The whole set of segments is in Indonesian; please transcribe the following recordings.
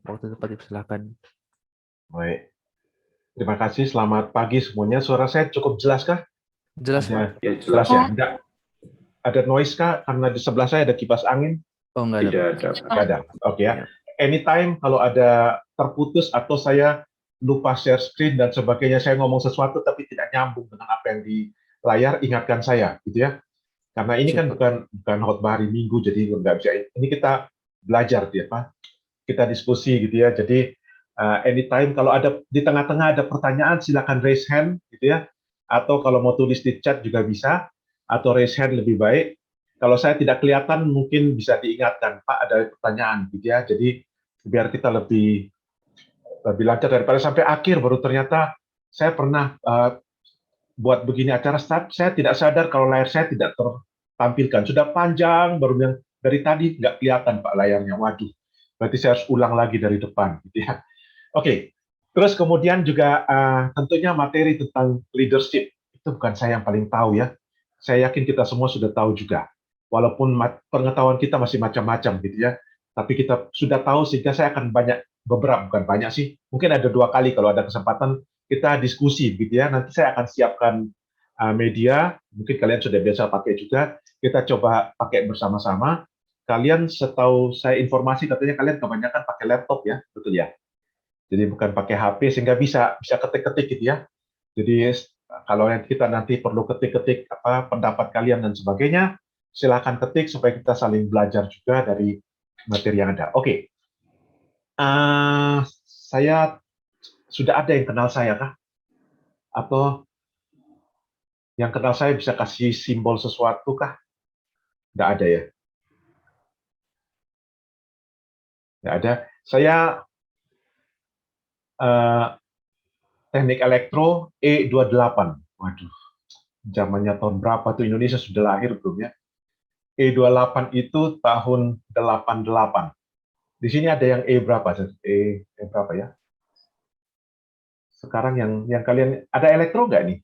waktu itu Pak, silakan. Baik. Terima kasih. Selamat pagi semuanya. Suara saya cukup jelas kah? Jelas Pak? Ya, jelas ya. Enggak ada noise kah? Karena di sebelah saya ada kipas angin. Oh enggak ada. Tidak ada. Enggak ada. Oke ya. Ya. Anytime kalau ada terputus atau saya lupa share screen dan sebagainya, saya ngomong sesuatu tapi tidak nyambung dengan apa yang di layar, ingatkan saya, gitu ya. Karena ini kan bukan khotbah hari Minggu, jadi nggak bisa. Ini kita belajar, ya Pak. Kita diskusi, gitu ya. Jadi anytime kalau ada di tengah-tengah ada pertanyaan, silakan raise hand, gitu ya. Atau kalau mau tulis di chat juga bisa, atau raise hand lebih baik. Kalau saya tidak kelihatan, mungkin bisa diingatkan, Pak, ada pertanyaan, gitu ya. Jadi biar kita lebih lancar daripada sampai akhir baru ternyata saya pernah buat begini acara start, saya tidak sadar kalau layar saya tidak tertampilkan. Sudah panjang, baru yang dari tadi nggak kelihatan Pak layarnya. Waduh, berarti saya harus ulang lagi dari depan, gitu ya. Oke, terus kemudian juga tentunya materi tentang leadership itu bukan saya yang paling tahu ya. Saya yakin kita semua sudah tahu juga. Walaupun pengetahuan kita masih macam-macam gitu ya, tapi kita sudah tahu sehingga saya akan bukan banyak sih, mungkin ada 2 kali kalau ada kesempatan kita diskusi gitu ya. Nanti saya akan siapkan media, mungkin kalian sudah biasa pakai juga, kita coba pakai bersama-sama. Kalian setahu saya informasi katanya kalian kebanyakan pakai laptop ya, betul ya? Jadi bukan pakai HP sehingga bisa ketik-ketik gitu ya. Jadi kalau kita nanti perlu ketik-ketik pendapat kalian dan sebagainya, silakan ketik supaya kita saling belajar juga dari materi yang ada. Oke. Saya sudah ada yang kenal saya kah? Atau yang kenal saya bisa kasih simbol sesuatu kah? Nggak ada ya? Nggak ada. Saya teknik elektro E28. Waduh, zamannya tahun berapa tuh Indonesia sudah lahir belum ya? E28 itu tahun 88. Di sini ada yang E berapa? E berapa ya? Sekarang yang kalian ada elektro nggak nih?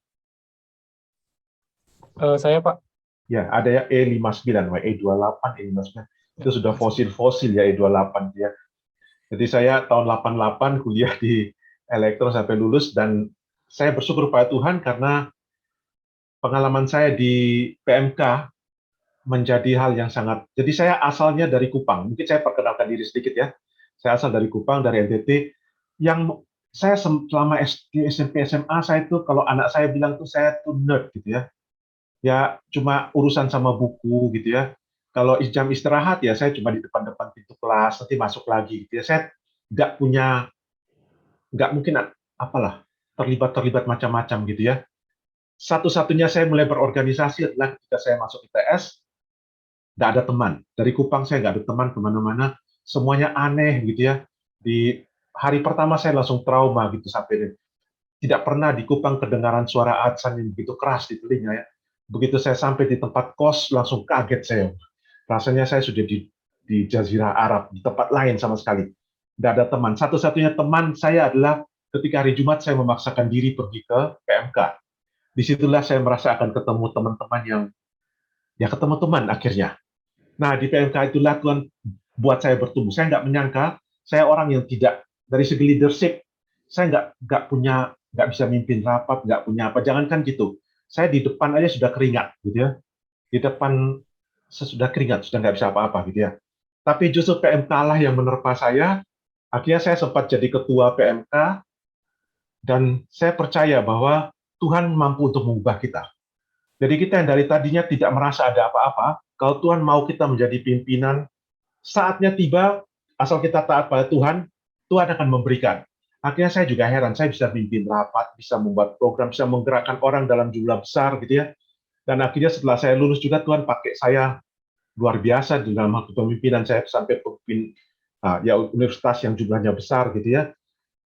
Saya Pak. Ya, ada ya E59, E28, E59. Itu sudah fosil-fosil ya E28 ya. Jadi saya tahun 88 kuliah di elektro sampai lulus dan saya bersyukur pada Tuhan karena pengalaman saya di PMK menjadi hal yang sangat. Jadi saya asalnya dari Kupang. Mungkin saya perkenalkan diri sedikit ya. Saya asal dari Kupang, dari NTT. Yang saya selama SD, SMP, SMA saya itu kalau anak saya bilang tuh saya tuh nerd gitu ya. Ya cuma urusan sama buku gitu ya. Kalau jam istirahat ya saya cuma di depan-depan pintu kelas, nanti masuk lagi gitu ya. Saya nggak mungkin apalah terlibat macam-macam gitu ya. Satu-satunya saya mulai berorganisasi adalah ketika saya masuk ITS, nggak ada teman. Dari Kupang saya nggak ada teman kemana-mana, semuanya aneh gitu ya. Di hari pertama saya langsung trauma gitu sampai tidak pernah di Kupang kedengaran suara adzan yang begitu keras di telinga ya. Begitu saya sampai di tempat kos langsung kaget saya. Rasanya saya sudah di Jazirah Arab, di tempat lain sama sekali. Tidak ada teman. Satu-satunya teman saya adalah ketika hari Jumat saya memaksakan diri pergi ke PMK. Disitulah saya merasa akan ketemu teman-teman yang ya ketemu teman akhirnya. Nah di PMK itulah Tuhan buat saya bertumbuh. Saya nggak menyangka saya orang yang tidak dari segi leadership saya nggak bisa mimpin rapat, nggak punya apa. Jangankan gitu, saya di depan aja sudah keringat gitu ya. Di depan sudah keringat, sudah nggak bisa apa-apa gitu ya. Tapi justru PMK lah yang menerpa saya. Akhirnya saya sempat jadi ketua PMK dan saya percaya bahwa Tuhan mampu untuk mengubah kita. Jadi kita yang dari tadinya tidak merasa ada apa-apa, kalau Tuhan mau kita menjadi pimpinan, saatnya tiba, asal kita taat pada Tuhan, Tuhan akan memberikan. Akhirnya saya juga heran, saya bisa pimpin rapat, bisa membuat program, bisa menggerakkan orang dalam jumlah besar gitu ya. Dan akhirnya setelah saya lulus juga Tuhan pakai saya luar biasa dalam hal kepemimpinan. Saya sampai pemimpin ya universitas yang jumlahnya besar gitu ya.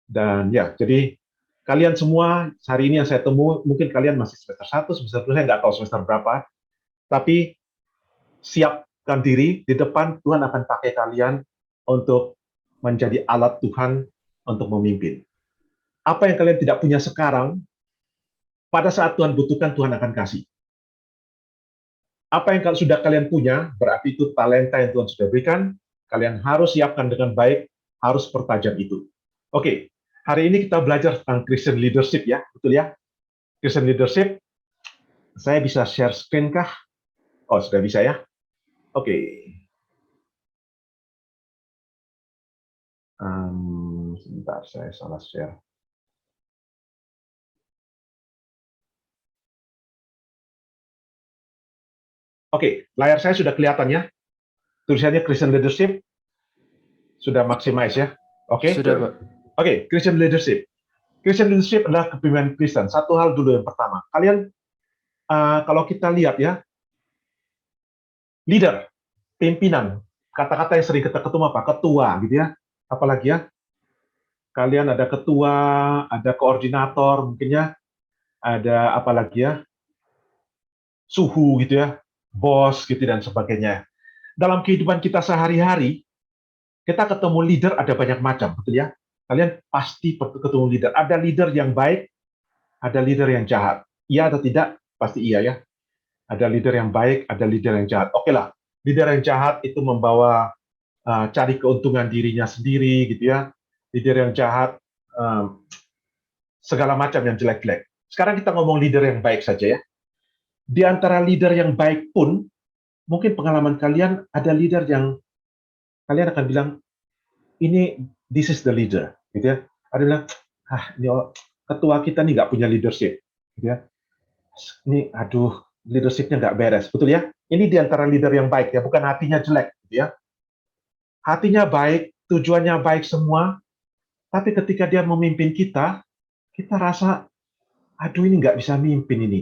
Dan ya, jadi kalian semua hari ini yang saya temui, mungkin kalian masih semester 1, semester 2, saya nggak tahu semester berapa, tapi siapkan diri, di depan Tuhan akan pakai kalian untuk menjadi alat Tuhan untuk memimpin. Apa yang kalian tidak punya sekarang, pada saat Tuhan butuhkan, Tuhan akan kasih. Apa yang sudah kalian punya, berarti itu talenta yang Tuhan sudah berikan, kalian harus siapkan dengan baik, harus pertajam itu. Oke, hari ini kita belajar tentang Christian leadership ya, betul ya? Christian leadership, saya bisa share screen kah? Oh, sudah bisa ya? Oke. Sebentar, saya salah share. Oke, layar saya sudah kelihatan ya? Tulisannya Christian leadership, sudah maximize ya? Oke? Sudah, Pak. Oke, Christian leadership. Christian leadership adalah kepemimpinan Kristen. Satu hal dulu yang pertama. Kalian, kalau kita lihat ya, leader, pimpinan, kata-kata yang sering kita ketemu apa? Ketua, gitu ya. Apalagi ya, kalian ada ketua, ada koordinator, mungkin ya, ada apalagi ya, suhu gitu ya, bos gitu dan sebagainya. Dalam kehidupan kita sehari-hari, kita ketemu leader ada banyak macam, betul ya? Kalian pasti ketemu leader. Ada leader yang baik, ada leader yang jahat. Iya atau tidak? Pasti iya ya. Ada leader yang baik, ada leader yang jahat. Oke lah, leader yang jahat itu membawa cari keuntungan dirinya sendiri, gitu ya. Leader yang jahat, segala macam yang jelek-jelek. Sekarang kita ngomong leader yang baik saja ya. Di antara leader yang baik pun, mungkin pengalaman kalian ada leader yang kalian akan bilang, ini this is the leader, gitu ya. Ada bilang, ini ketua kita nih nggak punya leadership, gitu ya. Ini, aduh, leadershipnya nggak beres, betul ya? Ini di antara leader yang baik ya, bukan hatinya jelek, gitu ya. Hatinya baik, tujuannya baik semua, tapi ketika dia memimpin kita rasa, aduh ini nggak bisa mimpin ini.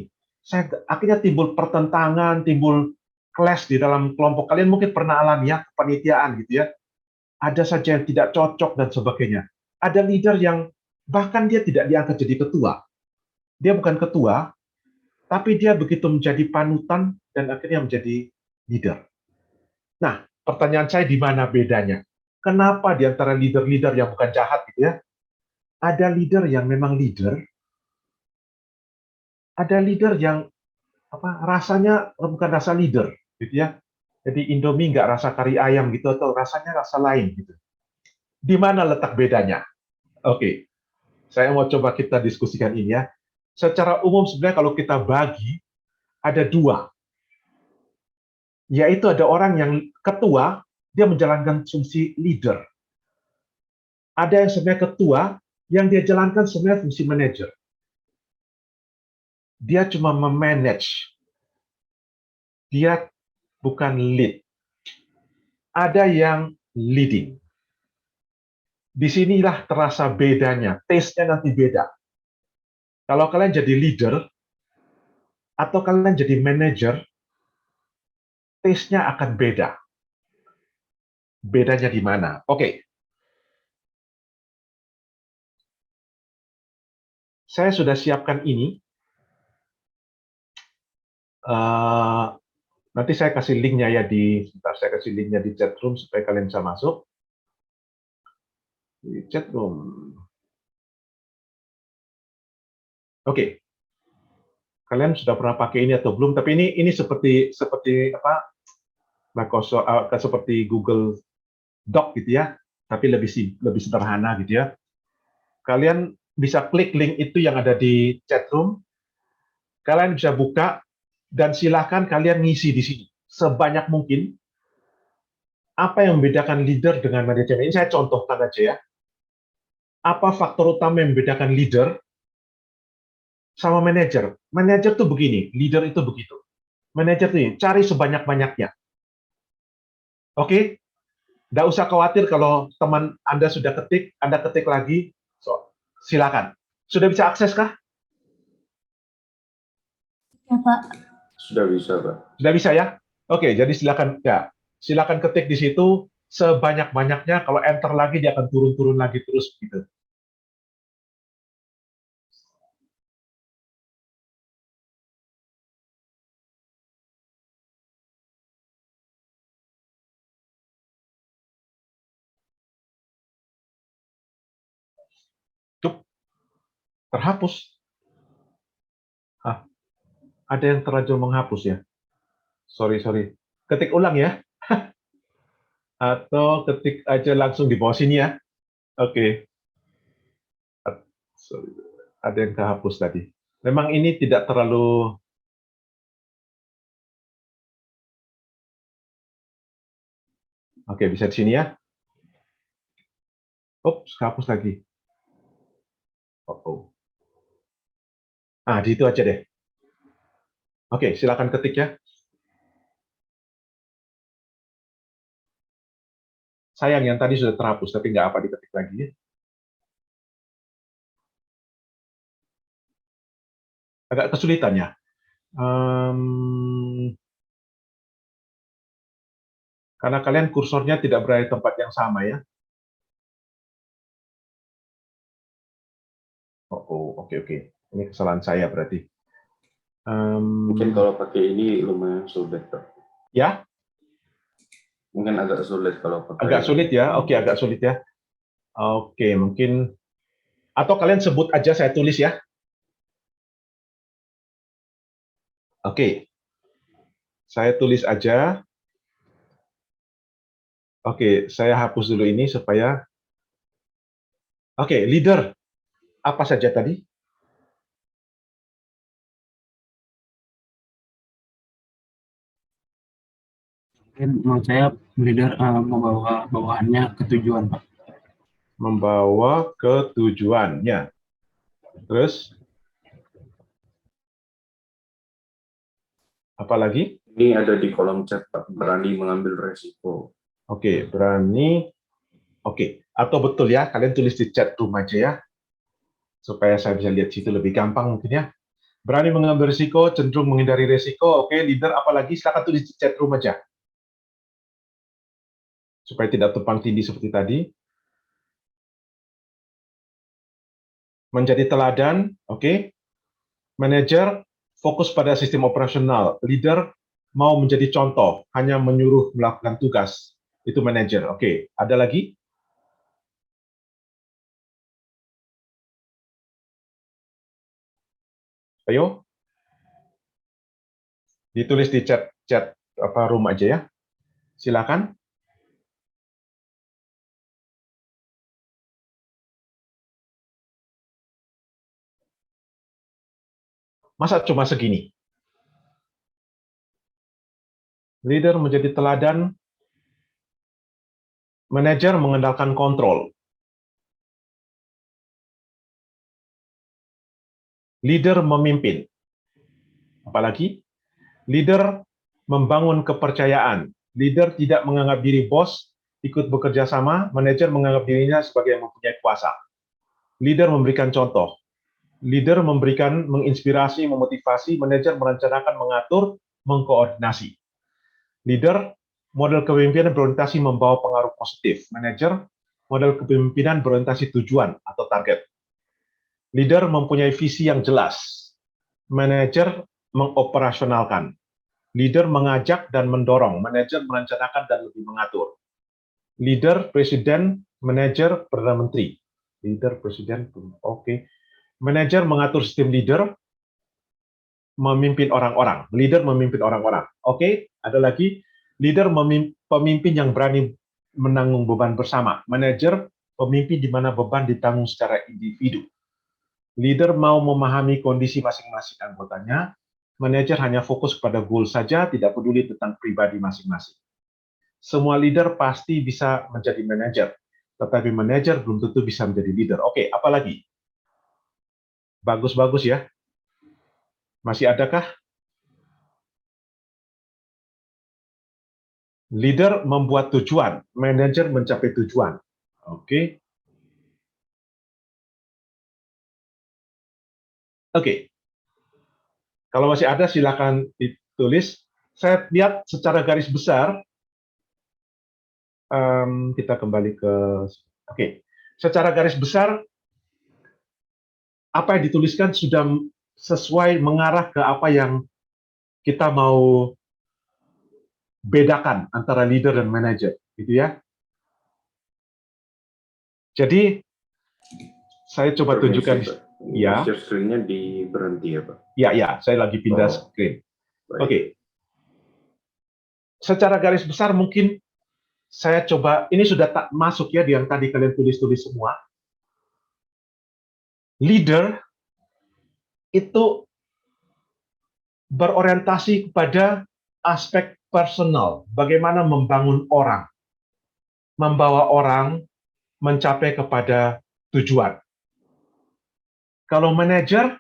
Akhirnya timbul pertentangan, timbul clash di dalam kelompok. Kalian mungkin pernah alami ya, kepanitiaan gitu ya. Ada saja yang tidak cocok dan sebagainya. Ada leader yang bahkan dia tidak diangkat jadi ketua. Dia bukan ketua, tapi dia begitu menjadi panutan dan akhirnya menjadi leader. Nah, pertanyaan saya di mana bedanya? Kenapa di antara leader-leader yang bukan jahat gitu ya, ada leader yang memang leader, ada leader yang rasanya bukan rasa leader gitu ya. Jadi Indomie nggak rasa kari ayam gitu atau rasanya rasa lain gitu. Di mana letak bedanya? Oke, saya mau coba kita diskusikan ini ya. Secara umum sebenarnya kalau kita bagi ada dua, yaitu ada orang yang ketua, dia menjalankan fungsi leader. Ada yang sebenarnya ketua, yang dia jalankan sebenarnya fungsi manajer. Dia cuma memanage. Dia bukan lead. Ada yang leading. Disinilah terasa bedanya, taste-nya nanti beda. Kalau kalian jadi leader, atau kalian jadi manager, taste-nya akan beda. Bedanya di mana? Oke. Saya sudah siapkan ini. Nanti saya kasih linknya ya sebentar, saya kasih linknya di chat room supaya kalian bisa masuk. Di chat room. Oke. Kalian sudah pernah pakai ini atau belum? Tapi ini seperti apa? Microsoft seperti Google Doc gitu ya, tapi lebih sederhana gitu ya. Kalian bisa klik link itu yang ada di chat room. Kalian bisa buka dan silahkan kalian ngisi di sini sebanyak mungkin. Apa yang membedakan leader dengan manajemen? Ini saya contohkan aja ya. Apa faktor utama yang membedakan leader sama manajer? Manajer tuh begini, leader itu begitu. Manajer tuh cari sebanyak-banyaknya. Oke? Nggak usah khawatir kalau teman Anda sudah ketik, Anda ketik lagi, silakan. Sudah bisa akses kah? Ya, Pak. Sudah bisa, Pak. Sudah bisa ya? Oke, jadi silakan ya. Silakan ketik di situ sebanyak-banyaknya. Kalau enter lagi dia akan turun-turun lagi terus gitu. Tuh, terhapus. Ada yang terlanjur menghapus ya. Sorry. Ketik ulang ya. Atau ketik aja langsung di bawah sini ya. Oke. Sorry. Ada yang kehapus tadi. Memang ini tidak terlalu. Oke, bisa di sini ya. Ups, kehapus lagi. Oh. Ah, di itu aja deh. Oke, silakan ketik ya. Sayang yang tadi sudah terhapus, tapi nggak apa diketik lagi. Agak kesulitan ya. Karena kalian kursornya tidak berada di tempat yang sama ya. Oke. Ini kesalahan saya berarti. Mungkin kalau pakai ini lumayan sulit, Pak. Ya? Mungkin agak sulit kalau pakai. Agak sulit ya? Oke, agak sulit ya. Oke, mungkin. Atau kalian sebut aja, saya tulis ya. Oke. Saya tulis aja. Oke, saya hapus dulu ini supaya. Oke, leader. Apa saja tadi? Menurut saya leader membawa bawahannya ke tujuan, Pak. Membawa ke tujuannya. Terus? Apalagi? Ini ada di kolom chat, Pak. Berani mengambil resiko. Oke, berani. Oke, atau betul ya, kalian tulis di chat room aja ya. Supaya saya bisa lihat situ lebih gampang mungkin ya. Berani mengambil risiko, cenderung menghindari risiko. Oke, leader apalagi? Silakan tulis di chat room aja. Supaya tidak tumpang tindih seperti tadi. Menjadi teladan, oke. Manajer fokus pada sistem operasional. Leader mau menjadi contoh, hanya menyuruh melakukan tugas. Itu manajer. Oke, ada lagi? Ayo. Ditulis di chat room aja ya. Silakan. Masa cuma segini? Leader menjadi teladan, manajer mengandalkan kontrol. Leader memimpin. Apalagi? Leader membangun kepercayaan. Leader tidak menganggap diri bos, ikut bekerja sama, manajer menganggap dirinya sebagai yang mempunyai kuasa. Leader memberikan contoh. Leader memberikan, menginspirasi, memotivasi, manajer merencanakan, mengatur, mengkoordinasi. Leader, model kepemimpinan berorientasi membawa pengaruh positif. Manajer, model kepemimpinan berorientasi tujuan atau target. Leader mempunyai visi yang jelas. Manajer mengoperasionalkan. Leader mengajak dan mendorong. Manajer merencanakan dan lebih mengatur. Leader, presiden, manajer, perdana menteri. Leader, presiden, oke. Manajer mengatur sistem leader, memimpin orang-orang. Leader memimpin orang-orang. Oke, ada lagi. Leader pemimpin yang berani menanggung beban bersama. Manajer pemimpin di mana beban ditanggung secara individu. Leader mau memahami kondisi masing-masing anggotanya. Manajer hanya fokus pada goal saja, tidak peduli tentang pribadi masing-masing. Semua leader pasti bisa menjadi manajer, tetapi manajer belum tentu bisa menjadi leader. Oke, apalagi? Bagus-bagus ya. Masih adakah? Leader membuat tujuan, manajer mencapai tujuan. Oke. Oke. Kalau masih ada, silakan ditulis. Saya lihat secara garis besar, kita kembali ke... Oke. Secara garis besar, apa yang dituliskan sudah sesuai mengarah ke apa yang kita mau bedakan antara leader dan manajer, gitu ya. Jadi saya coba tunjukkan, ya. Share screen-nya berhenti ya, Pak? Ya, saya lagi pindah screen. Oke. Secara garis besar mungkin saya coba, ini sudah tak masuk ya, yang tadi kalian tulis-tulis semua. Leader itu berorientasi kepada aspek personal, bagaimana membangun orang, membawa orang mencapai kepada tujuan. Kalau manajer,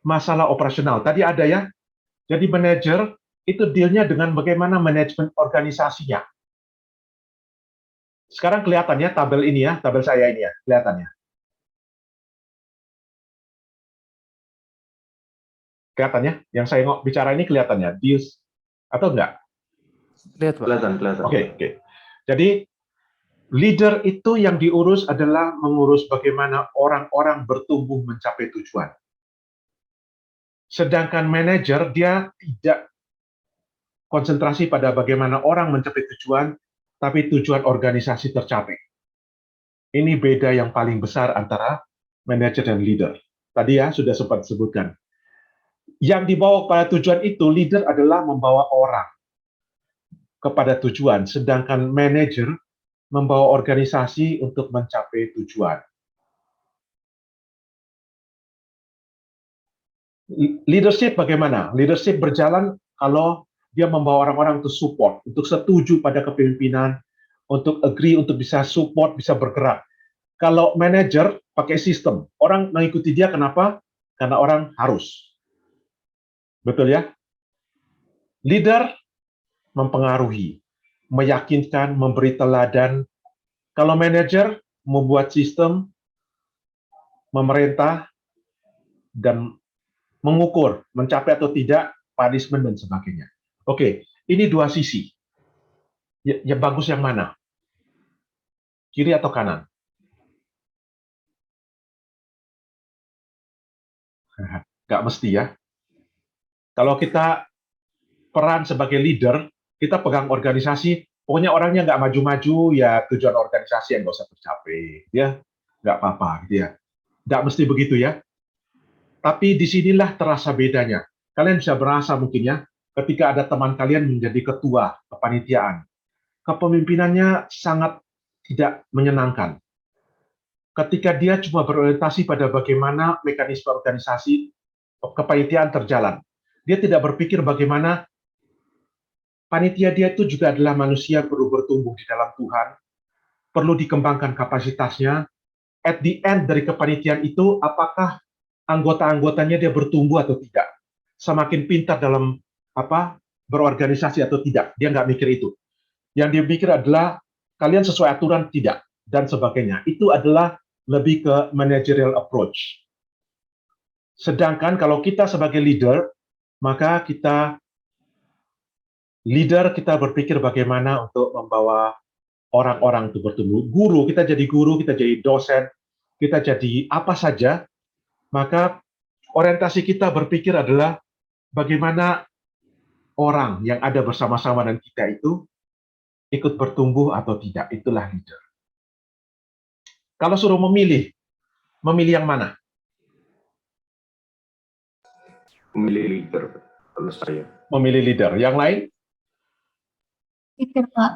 masalah operasional. Tadi ada ya, jadi manajer itu dealnya dengan bagaimana manajemen organisasinya. Sekarang kelihatan ya tabel ini ya, tabel saya ini ya, kelihatannya. Kelihatannya, yang saya bicara ini kelihatannya, deals atau enggak? Lihat, Pak. Kelihatan. Oke. Jadi, leader itu yang diurus adalah mengurus bagaimana orang-orang bertumbuh mencapai tujuan. Sedangkan manajer, dia tidak konsentrasi pada bagaimana orang mencapai tujuan, tapi tujuan organisasi tercapai. Ini beda yang paling besar antara manajer dan leader. Tadi ya, sudah sempat disebutkan. Yang dibawa pada tujuan itu, leader adalah membawa orang kepada tujuan, sedangkan manajer membawa organisasi untuk mencapai tujuan. Leadership bagaimana? Leadership berjalan kalau dia membawa orang-orang untuk support, untuk setuju pada kepemimpinan, untuk agree, untuk bisa support, bisa bergerak. Kalau manajer pakai sistem, orang mengikuti dia kenapa? Karena orang harus. Betul ya? Leader mempengaruhi, meyakinkan, memberi teladan. Kalau manajer membuat sistem, memerintah, dan mengukur, mencapai atau tidak, punishment dan sebagainya. Oke, ini dua sisi. Yang bagus yang mana? Kiri atau kanan? Nggak mesti ya. Kalau kita peran sebagai leader, kita pegang organisasi, pokoknya orangnya nggak maju-maju, ya tujuan organisasi yang nggak usah tercapai. Ya, nggak apa-apa gitu ya. Nggak mesti begitu ya. Tapi disinilah terasa bedanya. Kalian bisa berasa mungkin ya, ketika ada teman kalian menjadi ketua kepanitiaan. Kepemimpinannya sangat tidak menyenangkan. Ketika dia cuma berorientasi pada bagaimana mekanisme organisasi kepanitiaan terjalan. Dia tidak berpikir bagaimana panitia dia itu juga adalah manusia, perlu bertumbuh di dalam Tuhan, perlu dikembangkan kapasitasnya. At the end dari kepanitiaan itu, apakah anggota-anggotanya dia bertumbuh atau tidak? Semakin pintar dalam berorganisasi atau tidak? Dia nggak mikir itu. Yang dia pikir adalah kalian sesuai aturan tidak dan sebagainya. Itu adalah lebih ke managerial approach. Sedangkan kalau kita sebagai leader, maka kita berpikir bagaimana untuk membawa orang-orang itu bertumbuh. Guru, kita jadi dosen, kita jadi apa saja, maka orientasi kita berpikir adalah bagaimana orang yang ada bersama-sama dengan kita itu ikut bertumbuh atau tidak. Itulah leader. Kalau suruh memilih yang mana? Memilih leader, kalau saya. Memilih leader. Yang lain? Leader, Pak.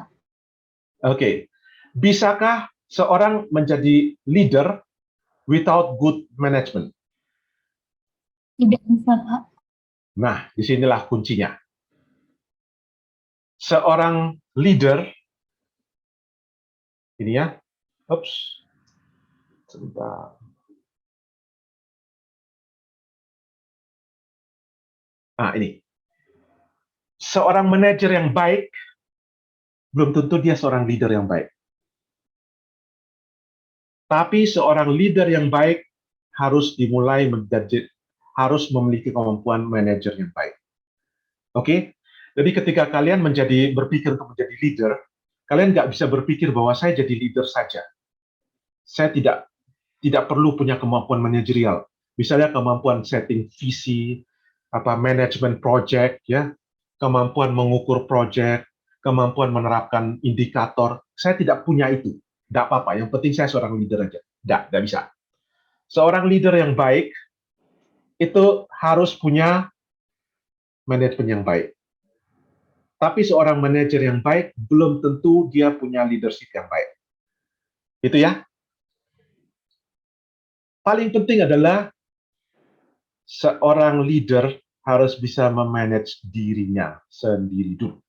Oke. Bisakah seorang menjadi leader without good management? Tidak bisa, Pak. Nah, disinilah kuncinya. Seorang leader, ini ya, sebentar. Nah, ini. Seorang manajer yang baik, belum tentu dia seorang leader yang baik. Tapi seorang leader yang baik harus dimulai harus memiliki kemampuan manajer yang baik. Oke? Jadi ketika kalian berpikir untuk menjadi leader, kalian nggak bisa berpikir bahwa saya jadi leader saja. Saya tidak perlu punya kemampuan manajerial. Misalnya kemampuan setting visi, manajemen project, ya, kemampuan mengukur project, kemampuan menerapkan indikator. Saya tidak punya itu. Tidak apa-apa. Yang penting saya seorang leader aja. Tidak bisa. Seorang leader yang baik itu harus punya manajemen yang baik. Tapi seorang manajer yang baik belum tentu dia punya leadership yang baik. Itu ya. Paling penting adalah seorang leader harus bisa memanage dirinya sendiri dulu.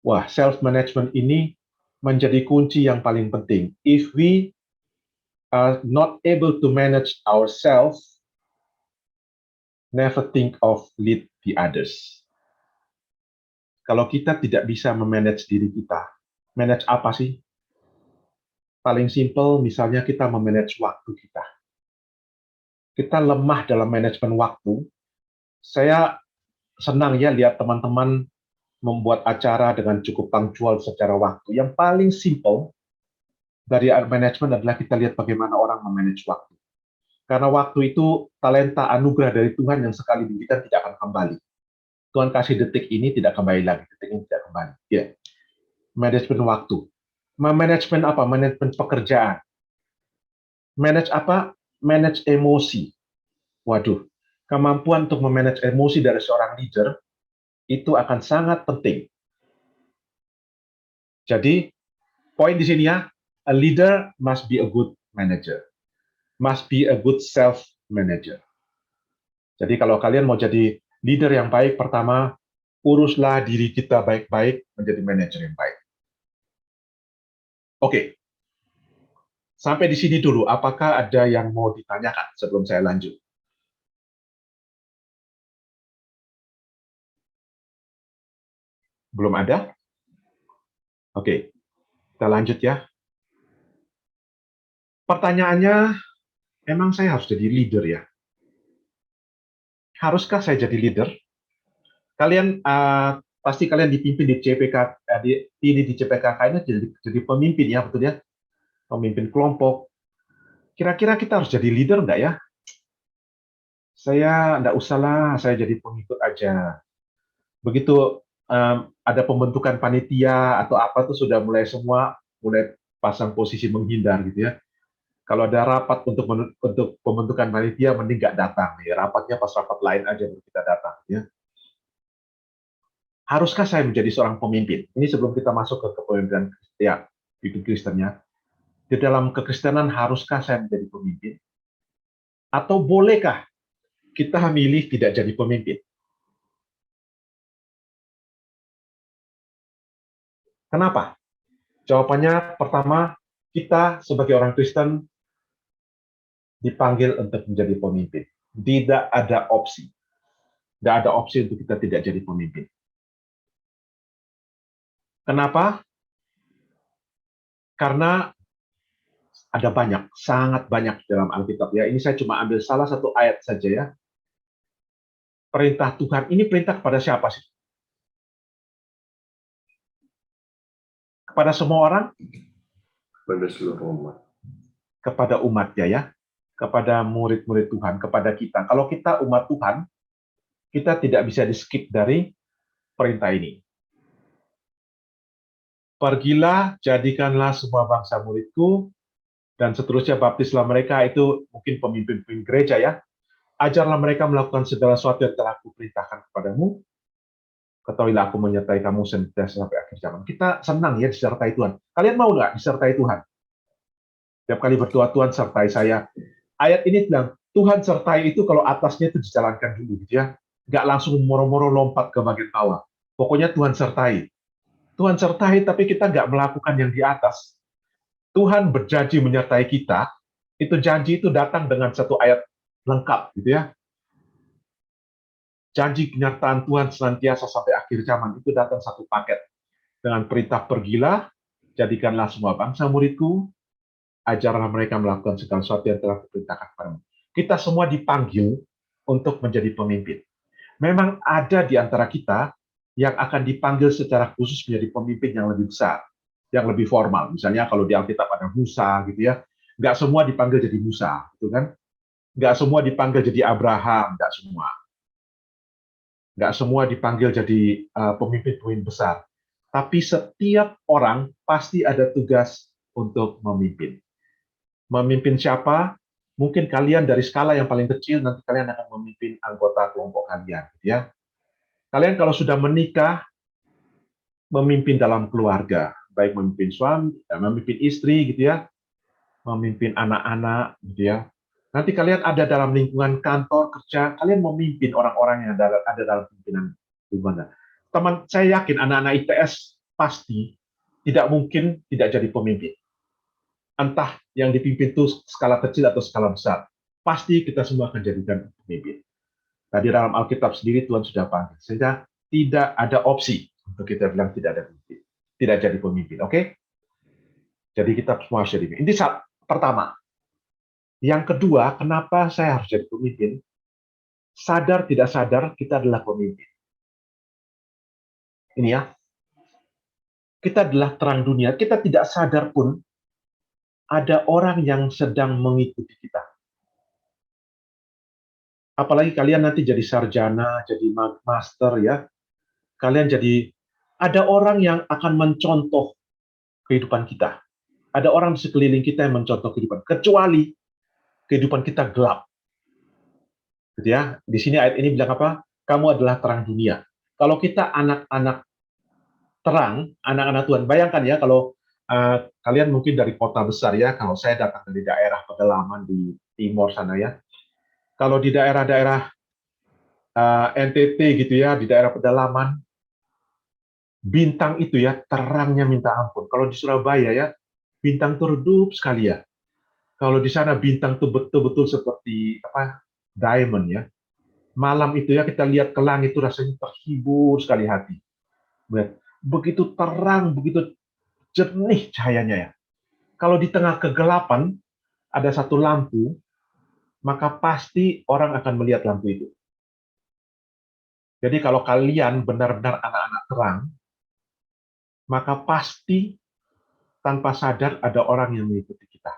Wah, self-management ini menjadi kunci yang paling penting. If we are not able to manage ourselves, never think of lead the others. Kalau kita tidak bisa memanage diri kita, manage apa sih? Paling simple, misalnya kita memanage waktu kita. Kita lemah dalam manajemen waktu. Saya senang ya lihat teman-teman membuat acara dengan cukup punctual secara waktu. Yang paling simple dari manajemen adalah kita lihat bagaimana orang memanage waktu. Karena waktu itu talenta anugerah dari Tuhan yang sekali diberikan tidak akan kembali. Tuhan kasih detik ini tidak kembali lagi, detik ini tidak kembali. Ya, manajemen waktu. Manajemen apa? Manajemen pekerjaan. Manage apa? Manage emosi. Waduh, kemampuan untuk memanage emosi dari seorang leader itu akan sangat penting. Jadi, poin di sini ya, a leader must be a good manager. Must be a good self-manager. Jadi kalau kalian mau jadi leader yang baik, pertama, uruslah diri kita baik-baik menjadi manajer yang baik. Oke. Sampai di sini dulu. Apakah ada yang mau ditanyakan sebelum saya lanjut? Belum ada? Oke. Kita lanjut ya. Pertanyaannya, emang saya harus jadi leader ya? Haruskah saya jadi leader? Kalian pasti kalian dipimpin di CPK, di CPKK ini jadi pemimpin ya, betul ya? Pemimpin kelompok. Kira-kira kita harus jadi leader nggak ya? Saya nggak usah lah, saya jadi pengikut aja. Begitu ada pembentukan panitia atau apa tuh sudah mulai pasang posisi menghindar gitu ya. Kalau ada rapat untuk pembentukan panitia, mending nggak datang. Ya. Rapatnya pas rapat lain aja baru kita datang. Ya. Haruskah saya menjadi seorang pemimpin? Ini sebelum kita masuk ke kepemimpinan ya, hidup Kristennya. Di dalam kekristenan, haruskah saya menjadi pemimpin? Atau bolehkah kita memilih tidak jadi pemimpin? Kenapa? Jawabannya pertama, kita sebagai orang Kristen dipanggil untuk menjadi pemimpin. Tidak ada opsi. Tidak ada opsi untuk kita tidak jadi pemimpin. Kenapa? Karena ada banyak, sangat banyak dalam Alkitab. Ya, ini saya cuma ambil salah satu ayat saja ya. Perintah Tuhan, ini perintah kepada siapa sih? Kepada semua orang? Kepada seluruh umat. Kepada umatnya ya. Kepada murid-murid Tuhan, kepada kita. Kalau kita umat Tuhan, kita tidak bisa di-skip dari perintah ini. Pergilah, jadikanlah semua bangsa muridku, dan seterusnya baptislah mereka, itu mungkin pemimpin-pemimpin gereja ya. Ajarlah mereka melakukan segala sesuatu yang telah kuperintahkan kepadamu. Ketahuilah aku menyertai kamu senantiasa sampai akhir zaman. Kita senang ya disertai Tuhan. Kalian mau nggak disertai Tuhan? Tiap kali berdoa, Tuhan sertai saya. Ayat ini bilang, Tuhan sertai itu kalau atasnya itu dijalankan dulu, gitu ya. Nggak langsung moro-moro lompat ke bagian bawah. Pokoknya Tuhan sertai. Tuhan sertai, tapi kita nggak melakukan yang di atas. Tuhan berjanji menyertai kita, itu janji itu datang dengan satu ayat lengkap, gitu ya. Janji penyertaan Tuhan senantiasa sampai akhir zaman, itu datang satu paket. Dengan perintah pergilah, jadikanlah semua bangsa muridku, ajarlah mereka melakukan segala sesuatu yang telah kuperintahkan kepadamu. Kita semua dipanggil untuk menjadi pemimpin. Memang ada di antara kita yang akan dipanggil secara khusus menjadi pemimpin yang lebih besar, yang lebih formal. Misalnya kalau di Alkitab ada Musa, gitu ya. Nggak semua dipanggil jadi Musa, gitu kan? Nggak semua dipanggil jadi Abraham, nggak semua. Nggak semua dipanggil jadi pemimpin-pemimpin besar. Tapi setiap orang pasti ada tugas untuk memimpin. Memimpin siapa? Mungkin kalian dari skala yang paling kecil, nanti kalian akan memimpin anggota kelompok kalian. Ya. Kalian kalau sudah menikah, memimpin dalam keluarga, baik memimpin suami, memimpin istri gitu ya, memimpin anak-anak gitu ya. Nanti kalian ada dalam lingkungan kantor kerja, kalian memimpin orang-orang yang ada dalam pimpinan lingkungan. Teman saya yakin anak-anak IPS pasti tidak mungkin tidak jadi pemimpin. Entah yang dipimpin itu skala kecil atau skala besar, pasti kita semua akan jadikan pemimpin. Tadi dalam Alkitab sendiri Tuhan sudah panggil, sehingga tidak ada opsi untuk kita bilang tidak ada pemimpin, tidak jadi pemimpin. Oke? Jadi kita semua harus jadi pemimpin. Ini pertama. Yang kedua, kenapa saya harus jadi pemimpin? Sadar tidak sadar kita adalah pemimpin. Ini ya. Kita adalah terang dunia. Kita tidak sadar pun ada orang yang sedang mengikuti kita. Apalagi kalian nanti jadi sarjana, jadi master ya. Kalian jadi, ada orang yang akan mencontoh kehidupan kita. Ada orang di sekeliling kita yang mencontoh kehidupan. Kecuali kehidupan kita gelap. Gitu ya. Di sini ayat ini bilang apa? Kamu adalah terang dunia. Kalau kita anak-anak terang, anak-anak Tuhan, bayangkan ya kalau kalian mungkin dari kota besar ya, kalau saya datang dari daerah pedalaman di timur sana ya. Kalau di daerah-daerah NTT gitu ya, di daerah pedalaman, bintang itu ya, terangnya minta ampun. Kalau di Surabaya ya, bintang itu redup sekali ya. Kalau di sana bintang itu betul-betul seperti apa? Diamond ya. Malam itu ya kita lihat ke langit itu rasanya terhibur sekali hati. Begitu terang, begitu jernih cahayanya ya. Kalau di tengah kegelapan ada satu lampu, maka pasti orang akan melihat lampu itu. Jadi kalau kalian benar-benar anak-anak terang, maka pasti tanpa sadar ada orang yang mengikuti kita.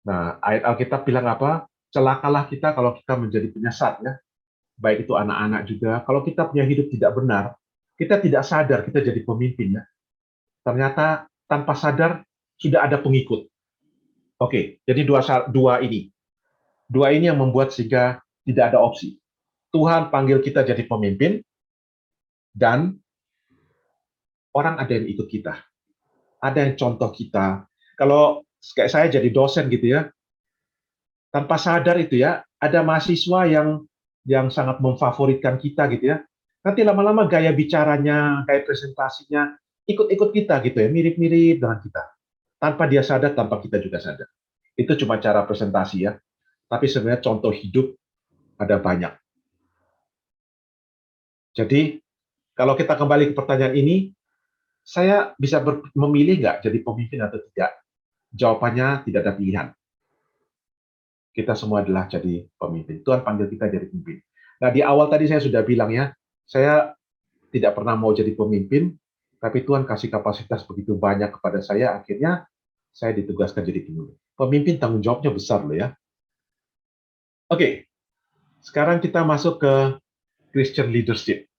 Nah, ayat Alkitab bilang apa? Celakalah kita kalau kita menjadi penyesat ya. Baik itu anak-anak juga. Kalau kita punya hidup tidak benar, kita tidak sadar kita jadi pemimpin ya. Ternyata tanpa sadar sudah ada pengikut. Oke, jadi dua ini. Dua ini yang membuat sehingga tidak ada opsi. Tuhan panggil kita jadi pemimpin, dan orang ada yang ikut kita. Ada yang contoh kita. Kalau kayak saya jadi dosen gitu ya, tanpa sadar itu ya, ada mahasiswa yang sangat memfavoritkan kita gitu ya. Nanti lama-lama gaya bicaranya, gaya presentasinya, ikut-ikut kita gitu ya, mirip-mirip dengan kita. Tanpa dia sadar, tanpa kita juga sadar. Itu cuma cara presentasi ya. Tapi sebenarnya contoh hidup ada banyak. Jadi, kalau kita kembali ke pertanyaan ini, saya bisa memilih nggak jadi pemimpin atau tidak? Jawabannya tidak ada pilihan. Kita semua adalah jadi pemimpin. Tuhan panggil kita jadi pemimpin. Nah, di awal tadi saya sudah bilang ya, saya tidak pernah mau jadi pemimpin, tapi Tuhan kasih kapasitas begitu banyak kepada saya, akhirnya saya ditugaskan jadi pemimpin. Pemimpin tanggung jawabnya besar loh ya. Oke, sekarang kita masuk ke Christian leadership.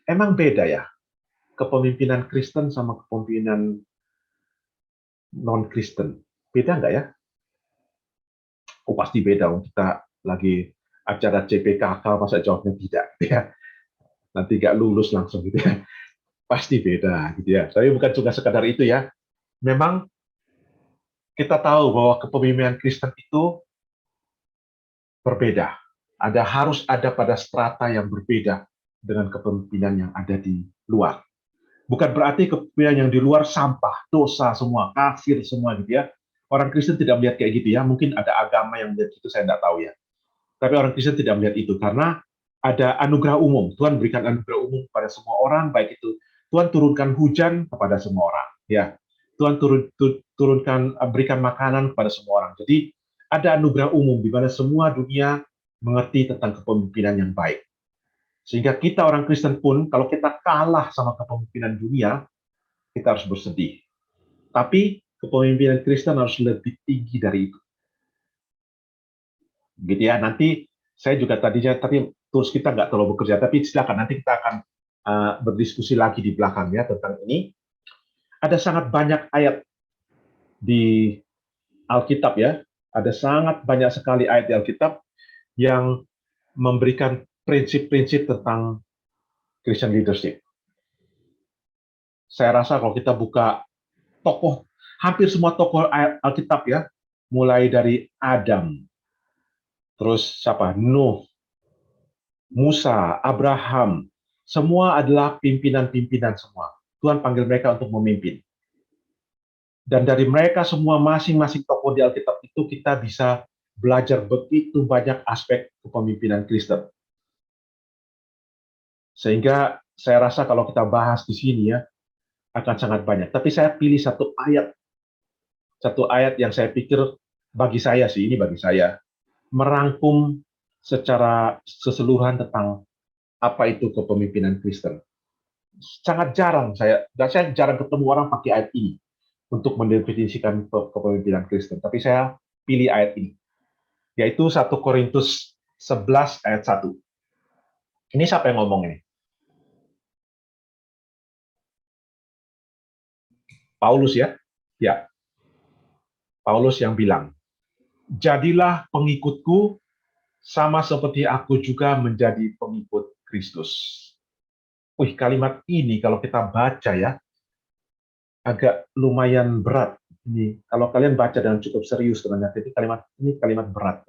Emang beda ya, kepemimpinan Kristen sama kepemimpinan non-Kristen. Beda nggak ya? Oh pasti beda, kita lagi acara CPKK, masa jawabnya tidak gitu ya. Nanti nggak lulus langsung gitu ya. Pasti beda gitu ya. Tapi bukan cuma sekadar itu ya. Memang kita tahu bahwa kepemimpinan Kristen itu berbeda. Harus ada pada strata yang berbeda dengan kepemimpinan yang ada di luar. Bukan berarti kepemimpinan yang di luar sampah, dosa semua, kafir semua gitu ya. Orang Kristen tidak melihat kayak gitu ya. Mungkin ada agama yang melihat itu, saya tidak tahu ya. Tapi orang Kristen tidak melihat itu karena ada anugerah umum. Tuhan berikan anugerah umum kepada semua orang, baik itu Tuhan turunkan hujan kepada semua orang, ya. Tuhan berikan makanan kepada semua orang. Jadi ada anugerah umum di mana semua dunia mengerti tentang kepemimpinan yang baik. Sehingga kita orang Kristen pun, kalau kita kalah sama kepemimpinan dunia, kita harus bersedih. Tapi kepemimpinan Kristen harus lebih tinggi dari itu. Gitu ya. Nanti saya juga tapi terus kita nggak terlalu bekerja. Tapi silakan nanti kita akan berdiskusi lagi di belakangnya tentang ini. Ada sangat banyak ayat di Alkitab ya. Ada sangat banyak sekali ayat di Alkitab yang memberikan prinsip-prinsip tentang Christian leadership. Saya rasa kalau kita buka tokoh, hampir semua tokoh Alkitab ya, mulai dari Adam, terus siapa? Nuh, Musa, Abraham, semua adalah pimpinan-pimpinan semua. Tuhan panggil mereka untuk memimpin. Dan dari mereka semua masing-masing tokoh di Alkitab itu kita bisa belajar begitu banyak aspek kepemimpinan Kristen. Sehingga saya rasa kalau kita bahas di sini ya, akan sangat banyak. Tapi saya pilih satu ayat yang saya pikir bagi saya sih, ini bagi saya, merangkum secara keseluruhan tentang apa itu kepemimpinan Kristen. Sangat jarang saya jarang ketemu orang pakai ayat ini untuk mendefinisikan kepemimpinan Kristen. Tapi saya pilih ayat ini, yaitu 1 Korintus 11 ayat 1. Ini siapa yang ngomong ini? Paulus ya? Ya. Paulus yang bilang, "Jadilah pengikutku sama seperti aku juga menjadi pengikut Kristus." Wih, kalimat ini kalau kita baca ya, agak lumayan berat. Ini kalau kalian baca dengan cukup serius ternyata ini kalimat berat.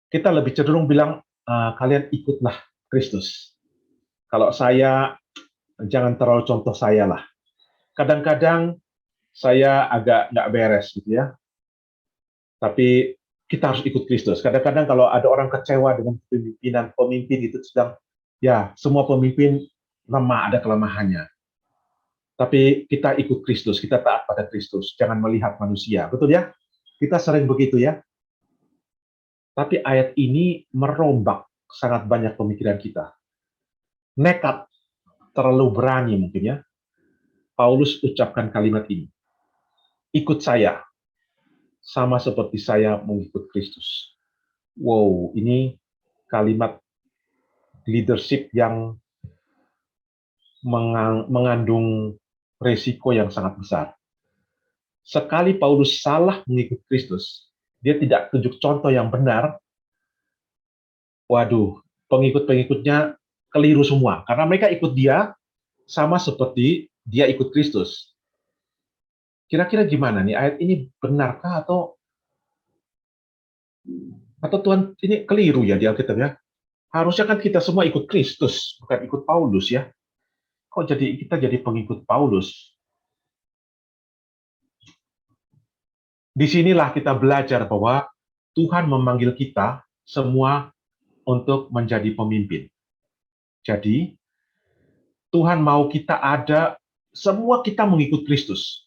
Kita lebih cenderung bilang kalian ikutlah Kristus. Kalau saya jangan terlalu contoh saya lah. Kadang-kadang saya agak nggak beres gitu ya. Tapi kita harus ikut Kristus. Kadang-kadang kalau ada orang kecewa dengan pemimpin itu sedang ya semua pemimpin lemah, ada kelemahannya. Tapi kita ikut Kristus, kita taat pada Kristus, jangan melihat manusia. Betul ya? Kita sering begitu ya. Tapi ayat ini merombak sangat banyak pemikiran kita. Nekat, terlalu berani mungkin ya. Paulus ucapkan kalimat ini. Ikut saya, sama seperti saya mengikut Kristus. Wow, ini kalimat leadership yang mengandung resiko yang sangat besar. Sekali Paulus salah mengikut Kristus, dia tidak tunjuk contoh yang benar, waduh, pengikut-pengikutnya keliru semua. Karena mereka ikut dia sama seperti dia ikut Kristus. Kira-kira gimana nih, ayat ini benarkah atau Tuhan ini keliru ya di Alkitab ya? Harusnya kan kita semua ikut Kristus, bukan ikut Paulus ya. Kok kita jadi pengikut Paulus? Disinilah kita belajar bahwa Tuhan memanggil kita semua untuk menjadi pemimpin. Jadi, Tuhan mau kita ada, semua kita mengikut Kristus.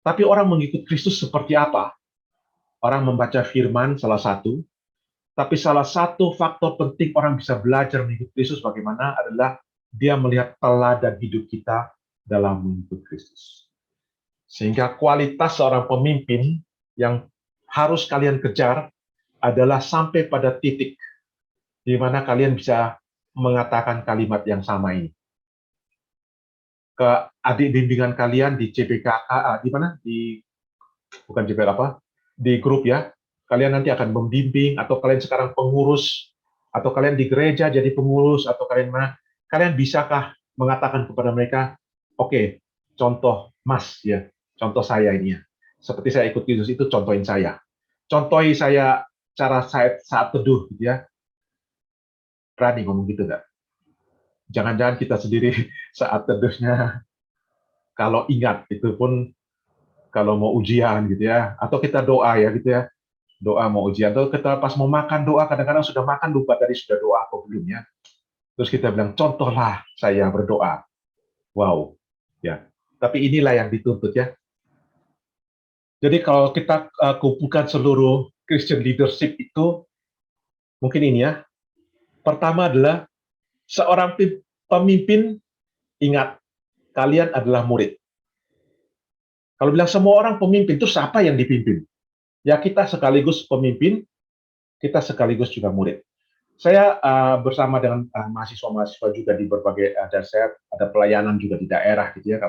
Tapi orang mengikut Kristus seperti apa? Orang membaca firman salah satu, tapi salah satu faktor penting orang bisa belajar mengikut Kristus bagaimana adalah dia melihat teladan hidup kita dalam mengikut Kristus. Sehingga kualitas seorang pemimpin yang harus kalian kejar adalah sampai pada titik di mana kalian bisa mengatakan kalimat yang sama ini. Ke adik bimbingan kalian di CBKA, di mana? Bukan CBK apa? Di grup ya. Kalian nanti akan membimbing, atau kalian sekarang pengurus, atau kalian di gereja jadi pengurus, atau kalian mana? Kalian bisakah mengatakan kepada mereka, oke, contoh Mas ya, contoh saya ini ya. Seperti saya ikut Kristus itu, contohin saya. Contohi saya cara saya saat teduh gitu ya. Berani ngomong gitu nggak? Jangan-jangan kita sendiri saat teduhnya kalau ingat itu pun kalau mau ujian gitu ya, atau kita doa ya gitu ya, doa mau ujian, atau kita pas mau makan doa, kadang-kadang sudah makan lupa tadi sudah doa atau belum ya. Terus kita bilang contohlah saya berdoa. Wow, ya. Tapi inilah yang dituntut ya. Jadi kalau kita kumpulkan seluruh Christian leadership itu, mungkin ini ya. Pertama adalah seorang pemimpin, ingat, kalian adalah murid. Kalau bilang semua orang pemimpin, terus siapa yang dipimpin? Ya kita sekaligus pemimpin, kita sekaligus juga murid. Saya bersama dengan mahasiswa-mahasiswa juga di berbagai, dan saya ada pelayanan juga di daerah gitu ya.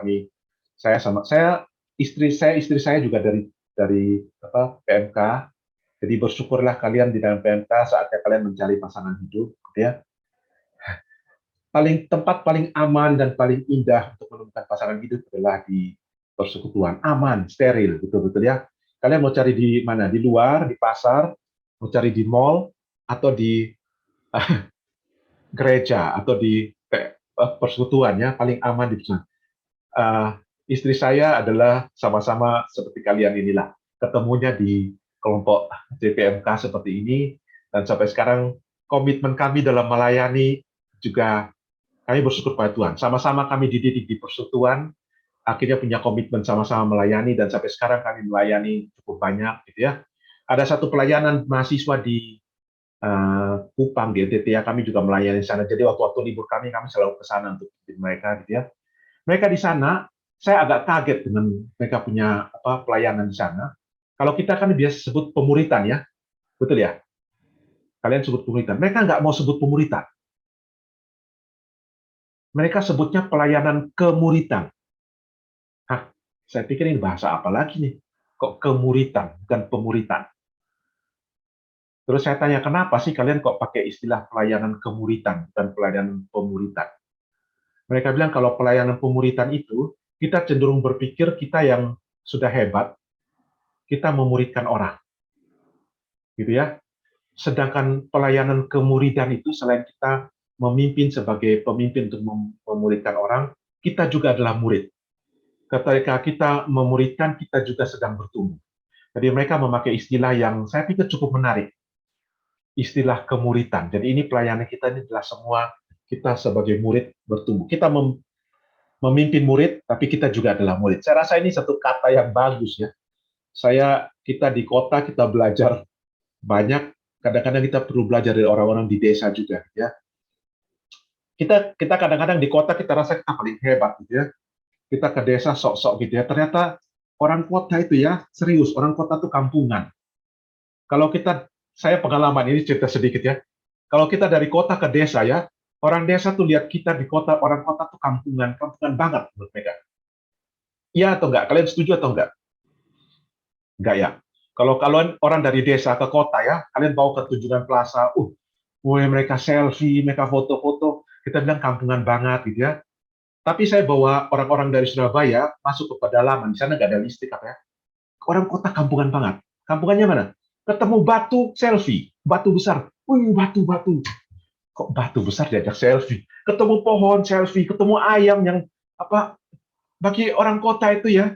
Istri saya juga dari PMK. Jadi bersyukurlah kalian di dalam PMK saatnya kalian mencari pasangan hidup, gitu ya. tempat paling aman dan paling indah untuk menemukan pasangan hidup adalah di persekutuan. Aman, steril, betul-betul ya. Kalian mau cari di mana? Di luar, di pasar, mau cari di mall, atau di gereja, atau di persekutuan ya, paling aman di sana. Istri saya adalah sama-sama seperti kalian inilah. Ketemunya di kelompok JPMK seperti ini, dan sampai sekarang komitmen kami dalam melayani juga kami bersyukur pada Tuhan. Sama-sama kami dididik di persekutuan, akhirnya punya komitmen sama-sama melayani, dan sampai sekarang kami melayani cukup banyak, gitu ya. Ada satu pelayanan mahasiswa di Kupang di NTT ya, kami juga melayani di sana. Jadi waktu-waktu libur kami selalu ke sana untuk bimbing mereka, gitu ya. Mereka di sana, saya agak kaget dengan mereka punya pelayanan di sana. Kalau kita kan biasa sebut pemuritan ya, betul ya? Kalian sebut pemuritan. Mereka nggak mau sebut pemuritan. Mereka sebutnya pelayanan kemuritan. Hah, saya pikir ini bahasa apa lagi nih? Kok kemuritan, bukan pemuritan? Terus saya tanya, kenapa sih kalian kok pakai istilah pelayanan kemuritan, bukan pelayanan pemuritan? Mereka bilang kalau pelayanan pemuritan itu, kita cenderung berpikir kita yang sudah hebat, kita memuridkan orang. Gitu ya. Sedangkan pelayanan kemuridan itu, selain kita memimpin sebagai pemimpin untuk memuridkan orang, kita juga adalah murid. Ketika kita memuridkan, kita juga sedang bertumbuh. Jadi mereka memakai istilah yang saya pikir cukup menarik. Istilah kemuritan. Jadi ini pelayanan kita ini adalah semua kita sebagai murid bertumbuh. Kita memimpin murid, tapi kita juga adalah murid. Saya rasa ini satu kata yang bagus ya. Kita di kota, kita belajar banyak. Kadang-kadang kita perlu belajar dari orang-orang di desa juga, ya. Kita kadang-kadang di kota kita rasa kita paling hebat, gitu ya. Kita ke desa sok-sok gitu ya. Ternyata orang kota itu ya serius. Orang kota itu kampungan. Kalau saya pengalaman ini cerita sedikit ya. Kalau kita dari kota ke desa ya, orang desa tuh lihat kita di kota, orang kota tuh kampungan banget menurut mereka. Iya atau enggak? Kalian setuju atau enggak? Enggak ya. Kalau kalian orang dari desa ke kota ya, kalian bawa ke Tunjungan Plaza, mereka selfie, mereka foto-foto, kita bilang kampungan banget gitu ya. Tapi saya bawa orang-orang dari Surabaya masuk ke pedalaman, di sana nggak ada listrik apa ya. Orang kota kampungan banget. Kampungannya mana? Ketemu batu, selfie, batu besar. Batu. Kok batu besar diajak selfie? Ketemu pohon, selfie. Ketemu ayam yang bagi orang kota itu ya.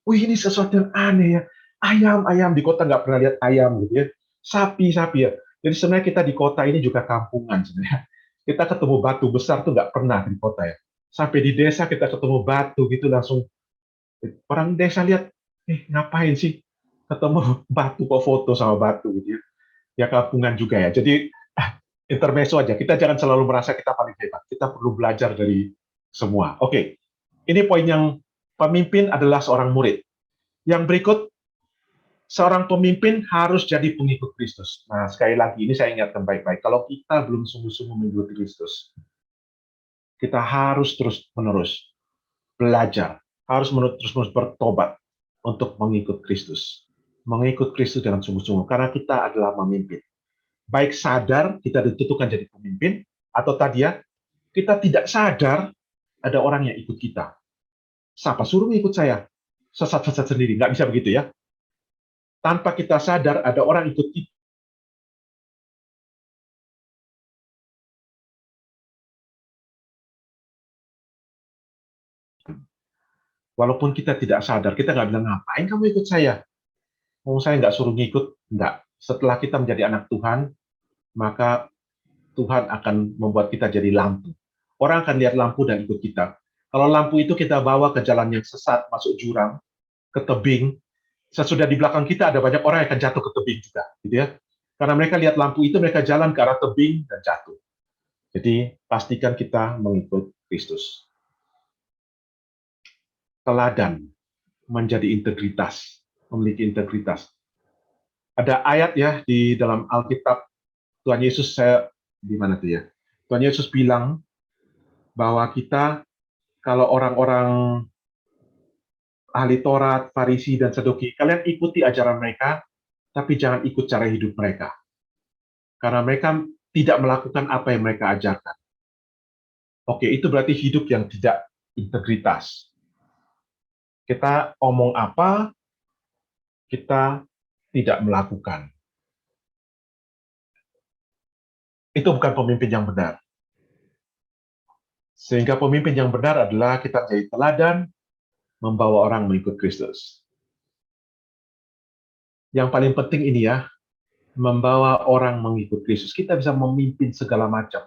Ini sesuatu yang aneh ya. Ayam di kota nggak pernah lihat ayam gitu ya. Sapi ya. Jadi sebenarnya kita di kota ini juga kampungan sebenarnya. Kita ketemu batu besar tuh nggak pernah di kota ya. Sampai di desa kita ketemu batu gitu langsung orang desa lihat, ngapain sih ketemu batu kok foto sama batu gitu ya. Ya kampungan juga ya. Jadi intermezzo aja. Kita jangan selalu merasa kita paling hebat. Kita perlu belajar dari semua. Oke. Ini poin yang pemimpin adalah seorang murid. Yang berikut, seorang pemimpin harus jadi pengikut Kristus. Nah, sekali lagi, ini saya ingatkan baik-baik. Kalau kita belum sungguh-sungguh mengikuti Kristus, kita harus terus-menerus belajar, harus terus-menerus bertobat untuk mengikut Kristus. Mengikut Kristus dengan sungguh-sungguh, karena kita adalah pemimpin. Baik sadar kita ditentukan jadi pemimpin, atau tadi ya, kita tidak sadar ada orang yang ikut kita. Siapa suruh ikut saya? Sesat-sesat sendiri, nggak bisa begitu ya. Tanpa kita sadar ada orang ikut kita. Walaupun kita tidak sadar, kita nggak bilang, ngapain kamu ikut saya? Saya nggak suruh ngikut, nggak. Setelah kita menjadi anak Tuhan, maka Tuhan akan membuat kita jadi lampu. Orang akan lihat lampu dan ikut kita. Kalau lampu itu kita bawa ke jalan yang sesat, masuk jurang, ke tebing, sesudah di belakang kita ada banyak orang yang akan jatuh ke tebing juga, gitu ya. Karena mereka lihat lampu itu, mereka jalan ke arah tebing dan jatuh. Jadi pastikan kita mengikut Kristus. Teladan menjadi integritas, memiliki integritas. Ada ayat ya di dalam Alkitab, Tuhan Yesus, di mana tuh ya? Tuhan Yesus bilang bahwa kita, kalau orang-orang ahli Taurat, Farisi, dan Saduki, kalian ikuti ajaran mereka, tapi jangan ikut cara hidup mereka. Karena mereka tidak melakukan apa yang mereka ajarkan. Oke, itu berarti hidup yang tidak integritas. Kita omong apa, kita tidak melakukan. Itu bukan pemimpin yang benar. Sehingga pemimpin yang benar adalah kita menjadi teladan, membawa orang mengikut Kristus. Yang paling penting ini ya, membawa orang mengikut Kristus. Kita bisa memimpin segala macam.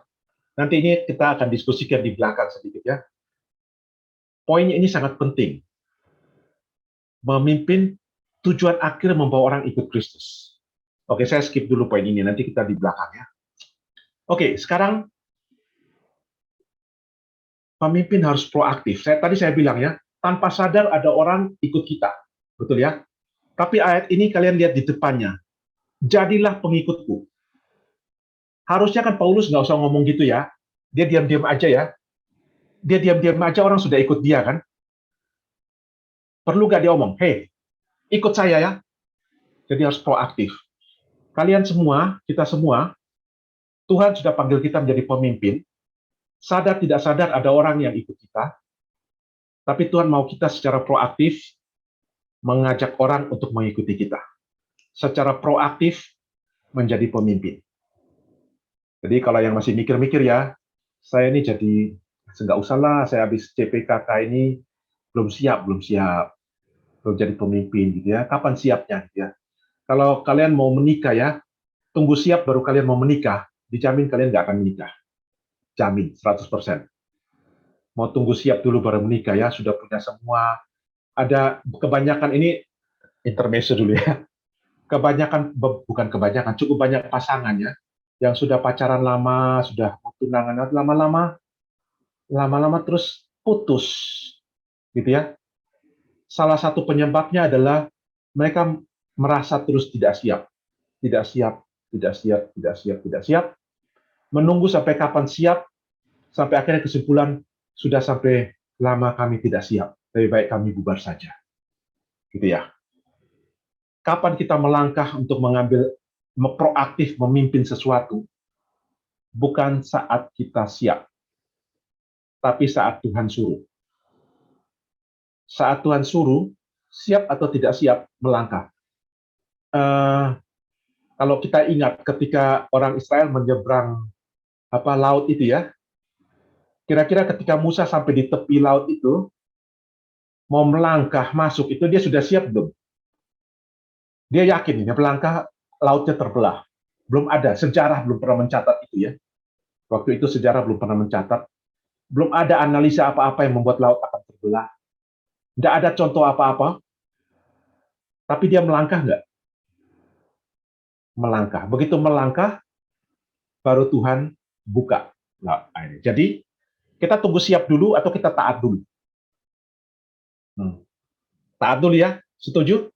Nanti ini kita akan diskusikan di belakang sedikit ya. Poin ini sangat penting. Memimpin tujuan akhir membawa orang ikut Kristus. Oke, saya skip dulu poin ini, nanti kita di belakang ya. Oke, sekarang pemimpin harus proaktif. Tadi saya bilang ya, tanpa sadar ada orang ikut kita. Betul ya? Tapi ayat ini kalian lihat di depannya. Jadilah pengikutku. Harusnya kan Paulus nggak usah ngomong gitu ya. Dia diam-diam aja ya. Dia diam-diam aja, orang sudah ikut dia kan. Perlu nggak dia omong, hey, ikut saya ya. Jadi harus proaktif. Kalian semua, kita semua, Tuhan sudah panggil kita menjadi pemimpin. Sadar tidak sadar ada orang yang ikut kita. Tapi Tuhan mau kita secara proaktif mengajak orang untuk mengikuti kita. Secara proaktif menjadi pemimpin. Jadi kalau yang masih mikir-mikir ya, saya ini jadi, nggak usah lah, saya habis CPKK ini belum siap, belum jadi pemimpin gitu ya. Kapan siapnya gitu ya? Kalau kalian mau menikah ya, tunggu siap baru kalian mau menikah, dijamin kalian nggak akan menikah. Jamin, 100%. Mau tunggu siap dulu baru menikah ya, sudah punya semua. Ada kebanyakan ini, intermezzo dulu ya. Bukan kebanyakan, cukup banyak pasangan ya, yang sudah pacaran lama, sudah tunangan, lama-lama terus putus, gitu ya. Salah satu penyebabnya adalah mereka merasa terus tidak siap, menunggu sampai kapan siap, sampai akhirnya kesimpulan sudah sampai lama kami tidak siap, lebih baik kami bubar saja, gitu ya. Kapan kita melangkah untuk mengambil proaktif memimpin sesuatu, bukan saat kita siap, tapi saat Tuhan suruh. Saat Tuhan suruh, siap atau tidak siap, melangkah. Kalau kita ingat ketika orang Israel menyeberang laut itu ya, kira-kira ketika Musa sampai di tepi laut itu, mau melangkah masuk, itu dia sudah siap belum? Dia yakin ini melangkah, lautnya terbelah. Belum ada, sejarah belum pernah mencatat itu ya. Waktu itu sejarah belum pernah mencatat. Belum ada analisa apa-apa yang membuat laut akan terbelah. Tidak ada contoh apa-apa. Tapi dia melangkah nggak? Melangkah. Begitu melangkah, baru Tuhan buka. Nah, ini. Jadi, kita tunggu siap dulu atau kita taat dulu? Taat dulu ya, setuju?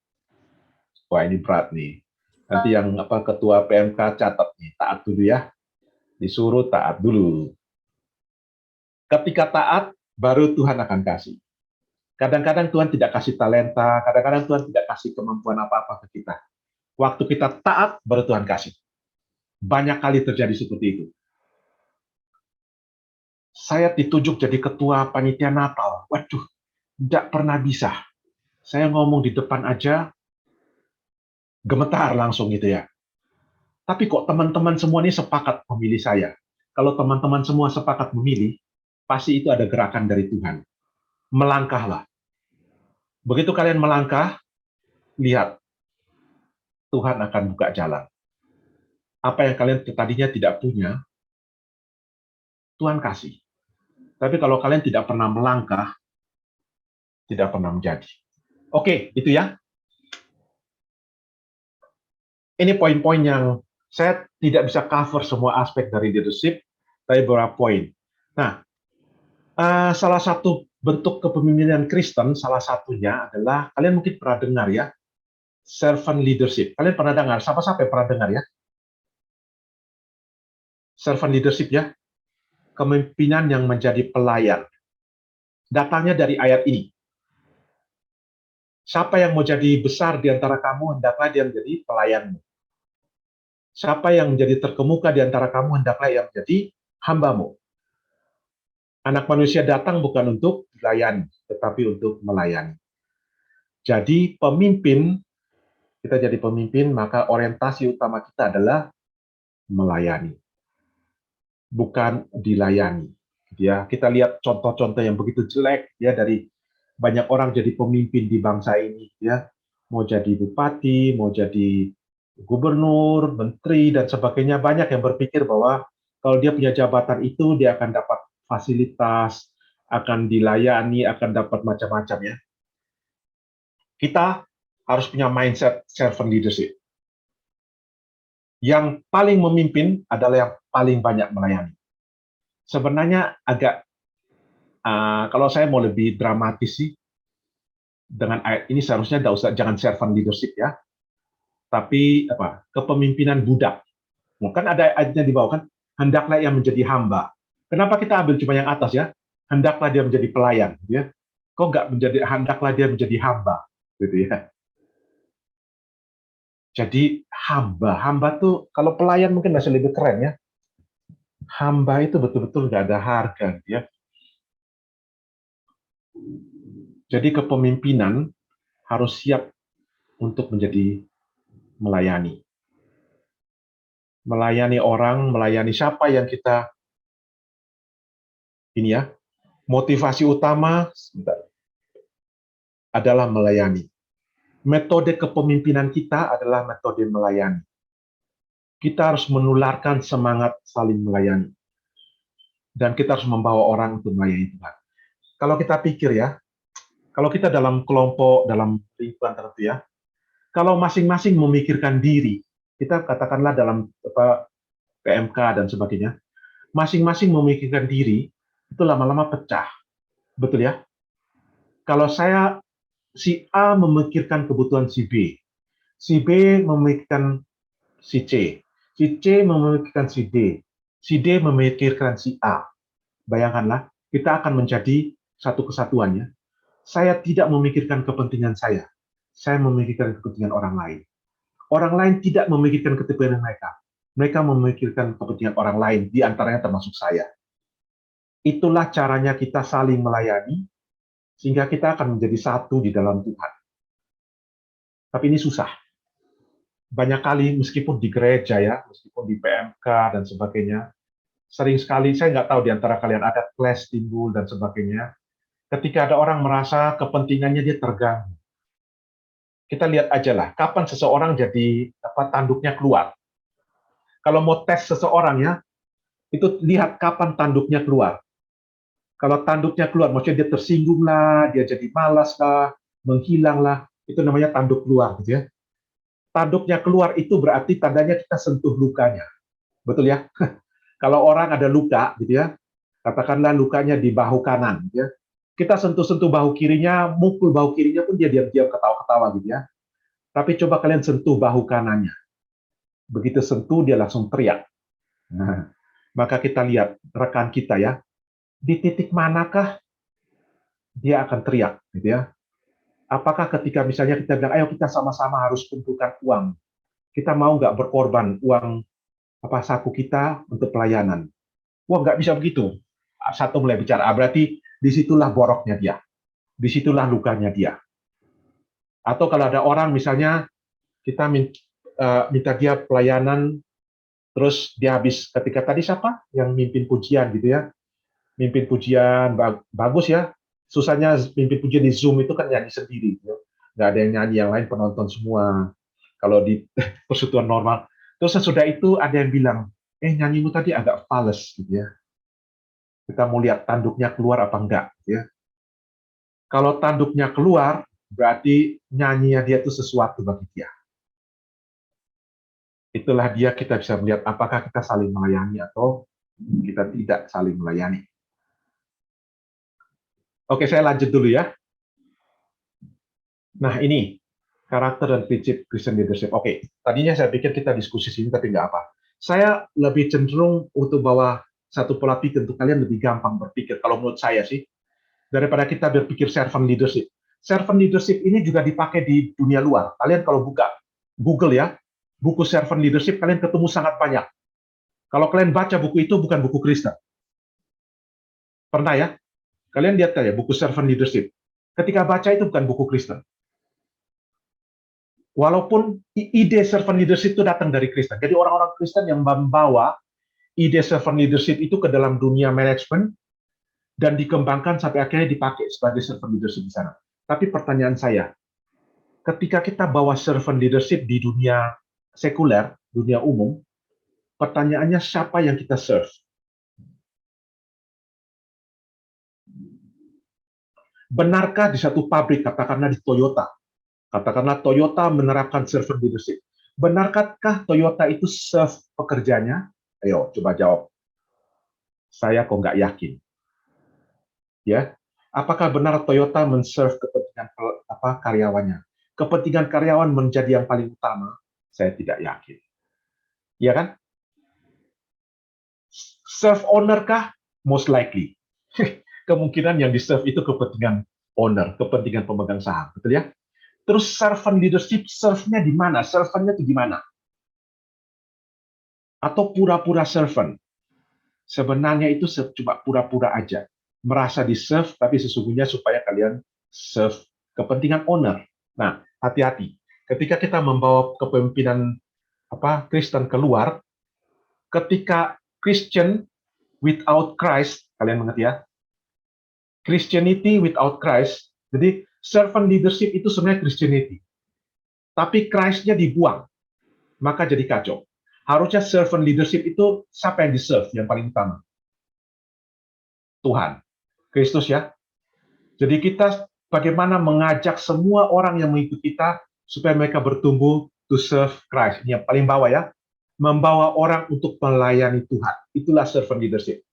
Wah, ini berat nih. Nanti yang ketua PMK catat nih, taat dulu ya. Disuruh taat dulu. Ketika taat, baru Tuhan akan kasih. Kadang-kadang Tuhan tidak kasih talenta, kadang-kadang Tuhan tidak kasih kemampuan apa-apa ke kita. Waktu kita taat, baru Tuhan kasih. Banyak kali terjadi seperti itu. Saya ditunjuk jadi ketua panitia Natal. Waduh, tidak pernah bisa. Saya ngomong di depan aja, gemetar langsung gitu ya. Tapi kok teman-teman semua ini sepakat memilih saya. Kalau teman-teman semua sepakat memilih, pasti itu ada gerakan dari Tuhan. Melangkahlah. Begitu kalian melangkah, lihat, Tuhan akan buka jalan. Apa yang kalian tadinya tidak punya, Tuhan kasih. Tapi kalau kalian tidak pernah melangkah, tidak pernah menjadi. Oke, itu ya. Ini poin-poin yang saya tidak bisa cover semua aspek dari leadership, tapi beberapa poin. Nah, salah satu bentuk kepemimpinan Kristen, salah satunya adalah, kalian mungkin pernah dengar ya, servant leadership. Kalian pernah dengar? Siapa-siapa pernah dengar ya? Servant leadership ya, kepemimpinan yang menjadi pelayan. Datangnya dari ayat ini. Siapa yang mau jadi besar di antara kamu, hendaklah dia menjadi pelayanmu. Siapa yang menjadi terkemuka di antara kamu, hendaklah ia menjadi hambamu. Anak manusia datang bukan untuk dilayani, tetapi untuk melayani. Jadi pemimpin, kita jadi pemimpin, maka orientasi utama kita adalah melayani, bukan dilayani. Ya, kita lihat contoh-contoh yang begitu jelek ya dari banyak orang jadi pemimpin di bangsa ini ya. Mau jadi bupati, mau jadi gubernur, menteri dan sebagainya, banyak yang berpikir bahwa kalau dia punya jabatan itu dia akan dapat fasilitas, akan dilayani, akan dapat macam-macam ya. Kita harus punya mindset servant leadership. Yang paling memimpin adalah yang paling banyak melayani. Sebenarnya agak, kalau saya mau lebih dramatis sih, dengan ayat ini seharusnya jangan servant leadership ya, tapi kepemimpinan budak. Kan ada ayatnya di bawah kan, hendaklah ia menjadi hamba. Kenapa kita ambil cuma yang atas ya? Hendaklah dia menjadi pelayan, ya. Kok nggak menjadi hendaklah dia menjadi hamba, gitu ya? Jadi hamba tuh kalau pelayan mungkin masih lebih keren ya. Hamba itu betul-betul nggak ada harga, ya. Jadi kepemimpinan harus siap untuk menjadi melayani. Melayani orang, melayani siapa yang kita ini ya. Motivasi utama adalah melayani. Metode kepemimpinan kita adalah metode melayani. Kita harus menularkan semangat saling melayani. Dan kita harus membawa orang untuk melayani Tuhan. Kalau kita pikir ya, kalau kita dalam kelompok, dalam lingkungan tertentu ya, kalau masing-masing memikirkan diri, kita katakanlah dalam PMK dan sebagainya, masing-masing memikirkan diri, itu lama-lama pecah. Betul ya? Kalau si A memikirkan kebutuhan si B memikirkan si C memikirkan si D memikirkan si A. Bayangkanlah, kita akan menjadi satu kesatuannya. Saya tidak memikirkan kepentingan saya memikirkan kepentingan orang lain. Orang lain tidak memikirkan kepentingan mereka memikirkan kepentingan orang lain, di antaranya termasuk saya. Itulah caranya kita saling melayani, sehingga kita akan menjadi satu di dalam Tuhan. Tapi ini susah. Banyak kali, meskipun di gereja ya, meskipun di PMK dan sebagainya, sering sekali, saya nggak tahu di antara kalian ada clash timbul dan sebagainya, ketika ada orang merasa kepentingannya dia terganggu. Kita lihat aja lah, kapan seseorang jadi tanduknya keluar. Kalau mau tes seseorang ya, itu lihat kapan tanduknya keluar. Kalau tanduknya keluar, maksudnya dia tersinggung lah, dia jadi malas lah, menghilang lah, itu namanya tanduk keluar, gitu ya. Tanduknya keluar itu berarti tandanya kita sentuh lukanya, betul ya? Kalau orang ada luka, gitu ya, katakanlah lukanya di bahu kanan, gitu ya. Kita sentuh-sentuh bahu kirinya, mukul bahu kirinya pun dia diam-diam ketawa-ketawa, gitu ya. Tapi coba kalian sentuh bahu kanannya, begitu sentuh dia langsung teriak. Nah, maka kita lihat rekan kita ya. Di titik manakah dia akan teriak, gitu ya? Apakah ketika misalnya kita bilang, ayo kita sama-sama harus kumpulkan uang, kita mau nggak berkorban uang saku kita untuk pelayanan? Wah, nggak bisa begitu. Satu mulai bicara, berarti disitulah boroknya dia, disitulah lukanya dia. Atau kalau ada orang misalnya kita minta dia pelayanan, terus dia habis ketika tadi siapa yang mimpin pujian gitu ya? Mimpin pujian bagus ya. Susahnya mimpin pujian di Zoom itu kan nyanyi sendiri, ya. Nggak ada yang nyanyi, yang lain penonton semua. Kalau di persekutuan normal. Terus sesudah itu ada yang bilang, nyanyimu tadi agak fals gitu ya. Kita mau lihat tanduknya keluar apa enggak, gitu ya. Kalau tanduknya keluar, berarti nyanyinya dia itu sesuatu bagi dia. Itulah dia kita bisa melihat apakah kita saling melayani atau kita tidak saling melayani. Oke, saya lanjut dulu ya. Nah, ini karakter dan prinsip Christian leadership. Oke, tadinya saya pikir kita diskusi sini, tapi nggak apa. Saya lebih cenderung untuk bawa satu pola pikir untuk kalian lebih gampang berpikir. Kalau menurut saya sih, daripada kita berpikir servant leadership. Servant leadership ini juga dipakai di dunia luar. Kalian kalau buka Google ya, buku servant leadership, kalian ketemu sangat banyak. Kalau kalian baca buku itu bukan buku Kristen. Pernah ya? Kalian lihat ya buku Servant Leadership. Ketika baca itu bukan buku Kristen. Walaupun ide servant leadership itu datang dari Kristen. Jadi orang-orang Kristen yang membawa ide servant leadership itu ke dalam dunia manajemen dan dikembangkan sampai akhirnya dipakai sebagai servant leadership di sana. Tapi pertanyaan saya, ketika kita bawa servant leadership di dunia sekuler, dunia umum, pertanyaannya siapa yang kita serve? Benarkah di satu pabrik, katakanlah di Toyota, katakanlah Toyota menerapkan servant leadership. Benarkah Toyota itu serve pekerjanya? Ayo, coba jawab. Saya kok nggak yakin. Ya, apakah benar Toyota men-serve kepentingan karyawannya? Kepentingan karyawan menjadi yang paling utama? Saya tidak yakin. Ya kan? Serve owner kah? Most likely. Kemungkinan yang di-serve itu kepentingan owner, kepentingan pemegang saham, betul ya? Terus servant leadership, serve-nya di mana? Servant-nya itu di mana? Atau pura-pura servant? Sebenarnya itu cuma pura-pura aja. Merasa di-serve, tapi sesungguhnya supaya kalian serve kepentingan owner. Nah, hati-hati. Ketika kita membawa kepemimpinan Kristen keluar, ketika Christian without Christ, kalian mengerti ya? Christianity without Christ, jadi servant leadership itu sebenarnya Christianity. Tapi Christ-nya dibuang, maka jadi kacau. Harusnya servant leadership itu siapa yang di-serve yang paling utama? Tuhan, Kristus ya. Jadi kita bagaimana mengajak semua orang yang mengikuti kita supaya mereka bertumbuh to serve Christ. Ini yang paling bawah ya. Membawa orang untuk melayani Tuhan. Itulah servant leadership.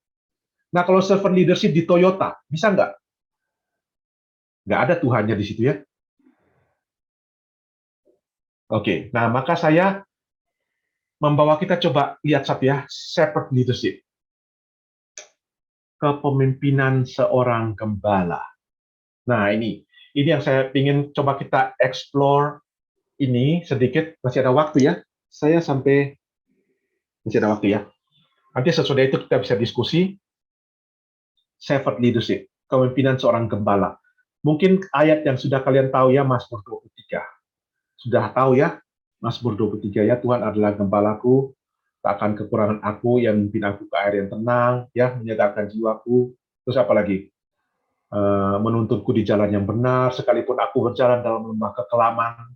Nah, kalau servant leadership di Toyota, bisa nggak? Nggak ada Tuhannya di situ ya. Oke, nah maka saya membawa kita coba lihat satu ya, shepherd leadership. Kepemimpinan seorang gembala. Nah, ini yang saya ingin coba kita explore ini sedikit. Masih ada waktu ya. Saya sampai masih ada waktu ya. Nanti sesudah itu kita bisa diskusi shepherd leadership, kepemimpinan seorang gembala. Mungkin ayat yang sudah kalian tahu ya, Mazmur 23. Sudah tahu ya, Mazmur 23 ya, Tuhan adalah gembalaku, tak akan kekurangan aku, yang memimpin aku ke air yang tenang, ya, menyegarkan jiwaku. Terus apa lagi? Menuntunku di jalan yang benar, sekalipun aku berjalan dalam lembah kekelaman.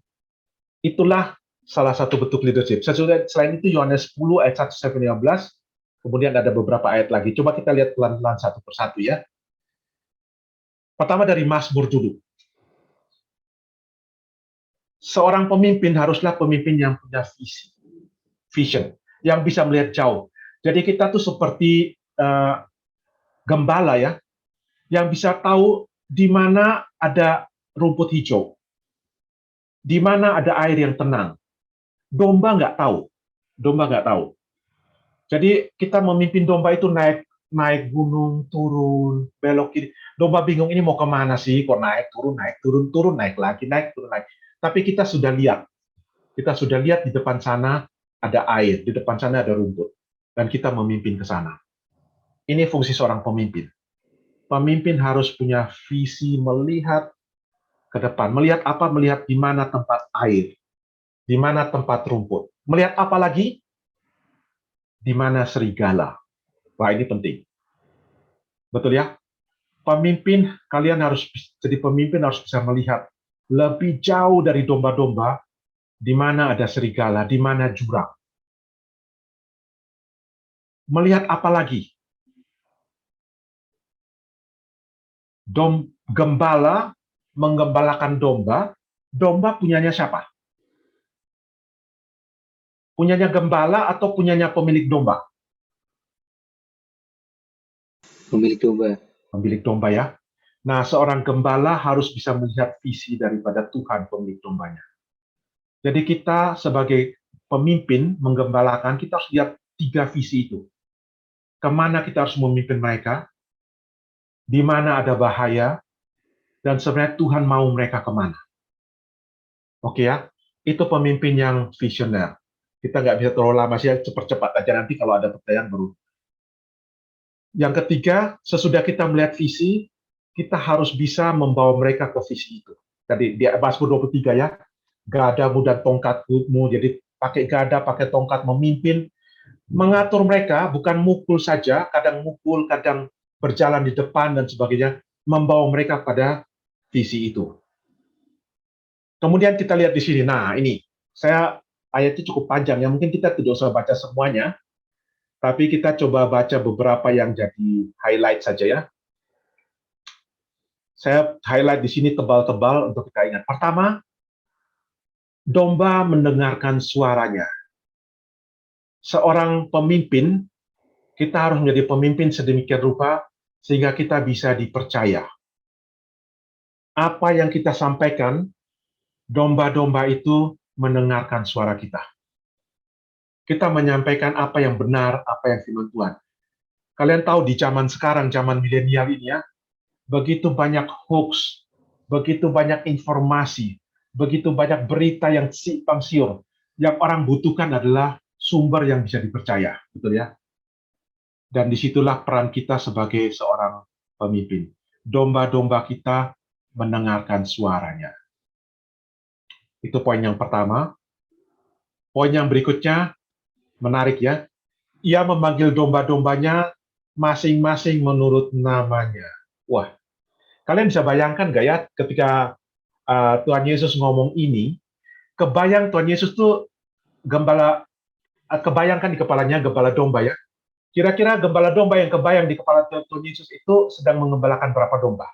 Itulah salah satu bentuk leadership. Selain itu, Yohanes 10 ayat 1-15, kemudian ada beberapa ayat lagi. Coba kita lihat pelan-pelan satu persatu ya. Pertama dari Mazmur dulu. Seorang pemimpin haruslah pemimpin yang punya visi, vision, yang bisa melihat jauh. Jadi kita tuh seperti gembala ya, yang bisa tahu di mana ada rumput hijau, di mana ada air yang tenang. Domba nggak tahu, Jadi kita memimpin domba itu naik gunung, turun, belok kiri. Domba bingung ini mau kemana sih? Kok naik, turun, naik lagi, naik, turun lagi. Tapi kita sudah lihat di depan sana ada air, di depan sana ada rumput, dan kita memimpin ke sana. Ini fungsi seorang pemimpin. Pemimpin harus punya visi, melihat ke depan. Melihat apa? Melihat di mana tempat air, di mana tempat rumput. Melihat apa lagi? Di mana serigala. Wah, ini penting. Betul ya? Pemimpin, kalian harus jadi pemimpin harus bisa melihat lebih jauh dari domba-domba, di mana ada serigala, di mana jurang. Melihat apa lagi? Gembala menggembalakan domba, domba punyanya siapa? Punyanya gembala atau punyanya pemilik domba? Pemilik domba. Pemilik domba ya. Nah, seorang gembala harus bisa melihat visi daripada Tuhan pemilik dombanya. Jadi kita sebagai pemimpin menggembalakan, kita harus lihat 3 visi itu. Kemana kita harus memimpin mereka, di mana ada bahaya, dan sebenarnya Tuhan mau mereka kemana. Oke ya, itu pemimpin yang visioner. Kita nggak bisa terlalu lama sih, cepat-cepat aja nanti kalau ada pertanyaan baru Yang ketiga, sesudah kita melihat visi, kita harus bisa membawa mereka ke visi itu. Tadi di Mazmur 23 ya, gadamu dan tongkatmu, jadi pakai gada, pakai tongkat memimpin, mengatur mereka, bukan mukul saja, kadang mukul, kadang berjalan di depan dan sebagainya, membawa mereka pada visi itu. Kemudian kita lihat di sini, nah ini, ayatnya cukup panjang ya, mungkin kita tidak usah baca semuanya, tapi kita coba baca beberapa yang jadi highlight saja ya. Saya highlight di sini tebal-tebal untuk kita ingat. Pertama, domba mendengarkan suaranya. Seorang pemimpin, kita harus menjadi pemimpin sedemikian rupa sehingga kita bisa dipercaya. Apa yang kita sampaikan, domba-domba itu mendengarkan suara kita. Kita menyampaikan apa yang benar, apa yang firman Tuhan. Kalian tahu di zaman sekarang, zaman milenial ini ya, begitu banyak hoax, begitu banyak informasi, begitu banyak berita yang simpang siur. Yang orang butuhkan adalah sumber yang bisa dipercaya, betul ya? Dan disitulah peran kita sebagai seorang pemimpin. Domba-domba kita mendengarkan suaranya. Itu poin yang pertama. Poin yang berikutnya, menarik ya. Ia memanggil domba-dombanya masing-masing menurut namanya. Wah, kalian bisa bayangkan nggak ya ketika Tuhan Yesus ngomong ini, kebayang Tuhan Yesus tuh gembala, kebayangkan di kepalanya gembala domba ya. Kira-kira gembala domba yang kebayang di kepala Tuhan Yesus itu sedang mengembalakan berapa domba?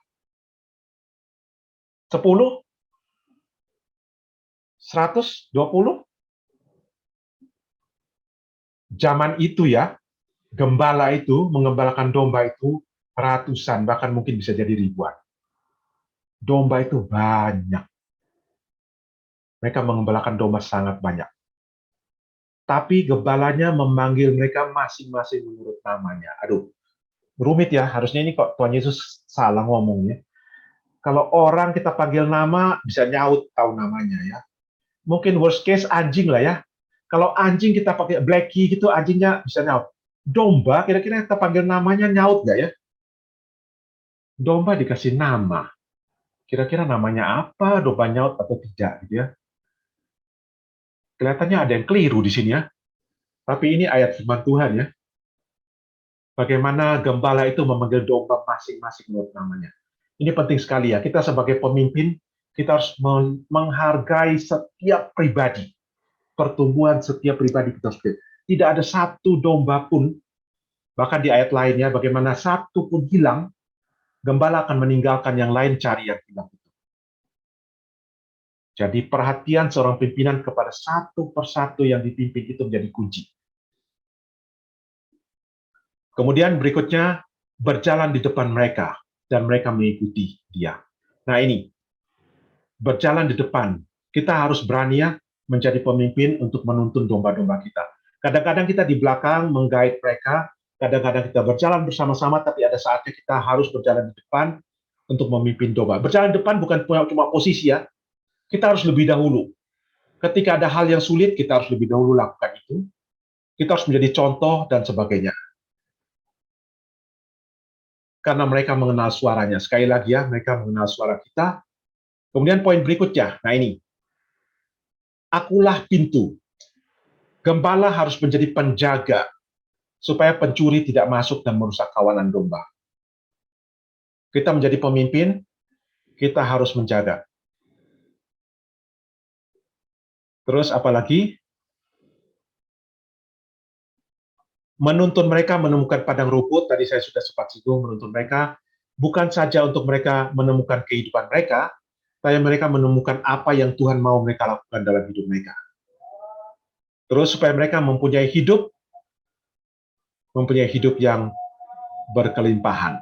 10? 100? 20? Zaman itu ya, gembala itu mengembalakan domba itu ratusan, bahkan mungkin bisa jadi ribuan. Domba itu banyak. Mereka mengembalakan domba sangat banyak. Tapi gembalanya memanggil mereka masing-masing menurut namanya. Aduh, rumit ya. Harusnya ini kok Tuhan Yesus salah ngomongnya. Kalau orang kita panggil nama, bisa nyaut tahu namanya ya. Mungkin worst case anjing lah ya. Kalau anjing kita pakai Blackie gitu, anjingnya bisa nyaut. Domba, kira-kira kita panggil namanya nyaut nggak ya? Domba dikasih nama. Kira-kira namanya apa? Domba nyaut atau tidak gitu ya? Kelihatannya ada yang keliru di sini ya. Tapi ini ayat firman Tuhan ya. Bagaimana gembala itu memanggil domba masing-masing menurut namanya. Ini penting sekali ya. Kita sebagai pemimpin, kita harus menghargai setiap pribadi. Pertumbuhan setiap pribadi kita harus. Tidak ada satu domba pun, bahkan di ayat lainnya, bagaimana satu pun hilang, gembala akan meninggalkan yang lain cari yang hilang itu. Jadi perhatian seorang pimpinan kepada satu persatu yang dipimpin itu menjadi kunci. Kemudian berikutnya, berjalan di depan mereka, dan mereka mengikuti dia. Nah ini, berjalan di depan. Kita harus berani ya, menjadi pemimpin untuk menuntun domba-domba kita. Kadang-kadang kita di belakang menggait mereka, kadang-kadang kita berjalan bersama-sama, tapi ada saatnya kita harus berjalan di depan untuk memimpin domba. Berjalan di depan bukan cuma posisi ya, kita harus lebih dahulu. Ketika ada hal yang sulit, kita harus lebih dahulu lakukan itu. Kita harus menjadi contoh dan sebagainya. Karena mereka mengenal suaranya. Sekali lagi ya, mereka mengenal suara kita. Kemudian poin berikutnya, nah ini. Akulah pintu. Gembala harus menjadi penjaga supaya pencuri tidak masuk dan merusak kawanan domba. Kita menjadi pemimpin, kita harus menjaga. Terus apalagi? Menuntun mereka menemukan padang rumput, tadi saya sudah sempat singgung, menuntun mereka bukan saja untuk mereka menemukan kehidupan mereka, tapi mereka menemukan apa yang Tuhan mau mereka lakukan dalam hidup mereka. Terus supaya mereka mempunyai hidup yang berkelimpahan.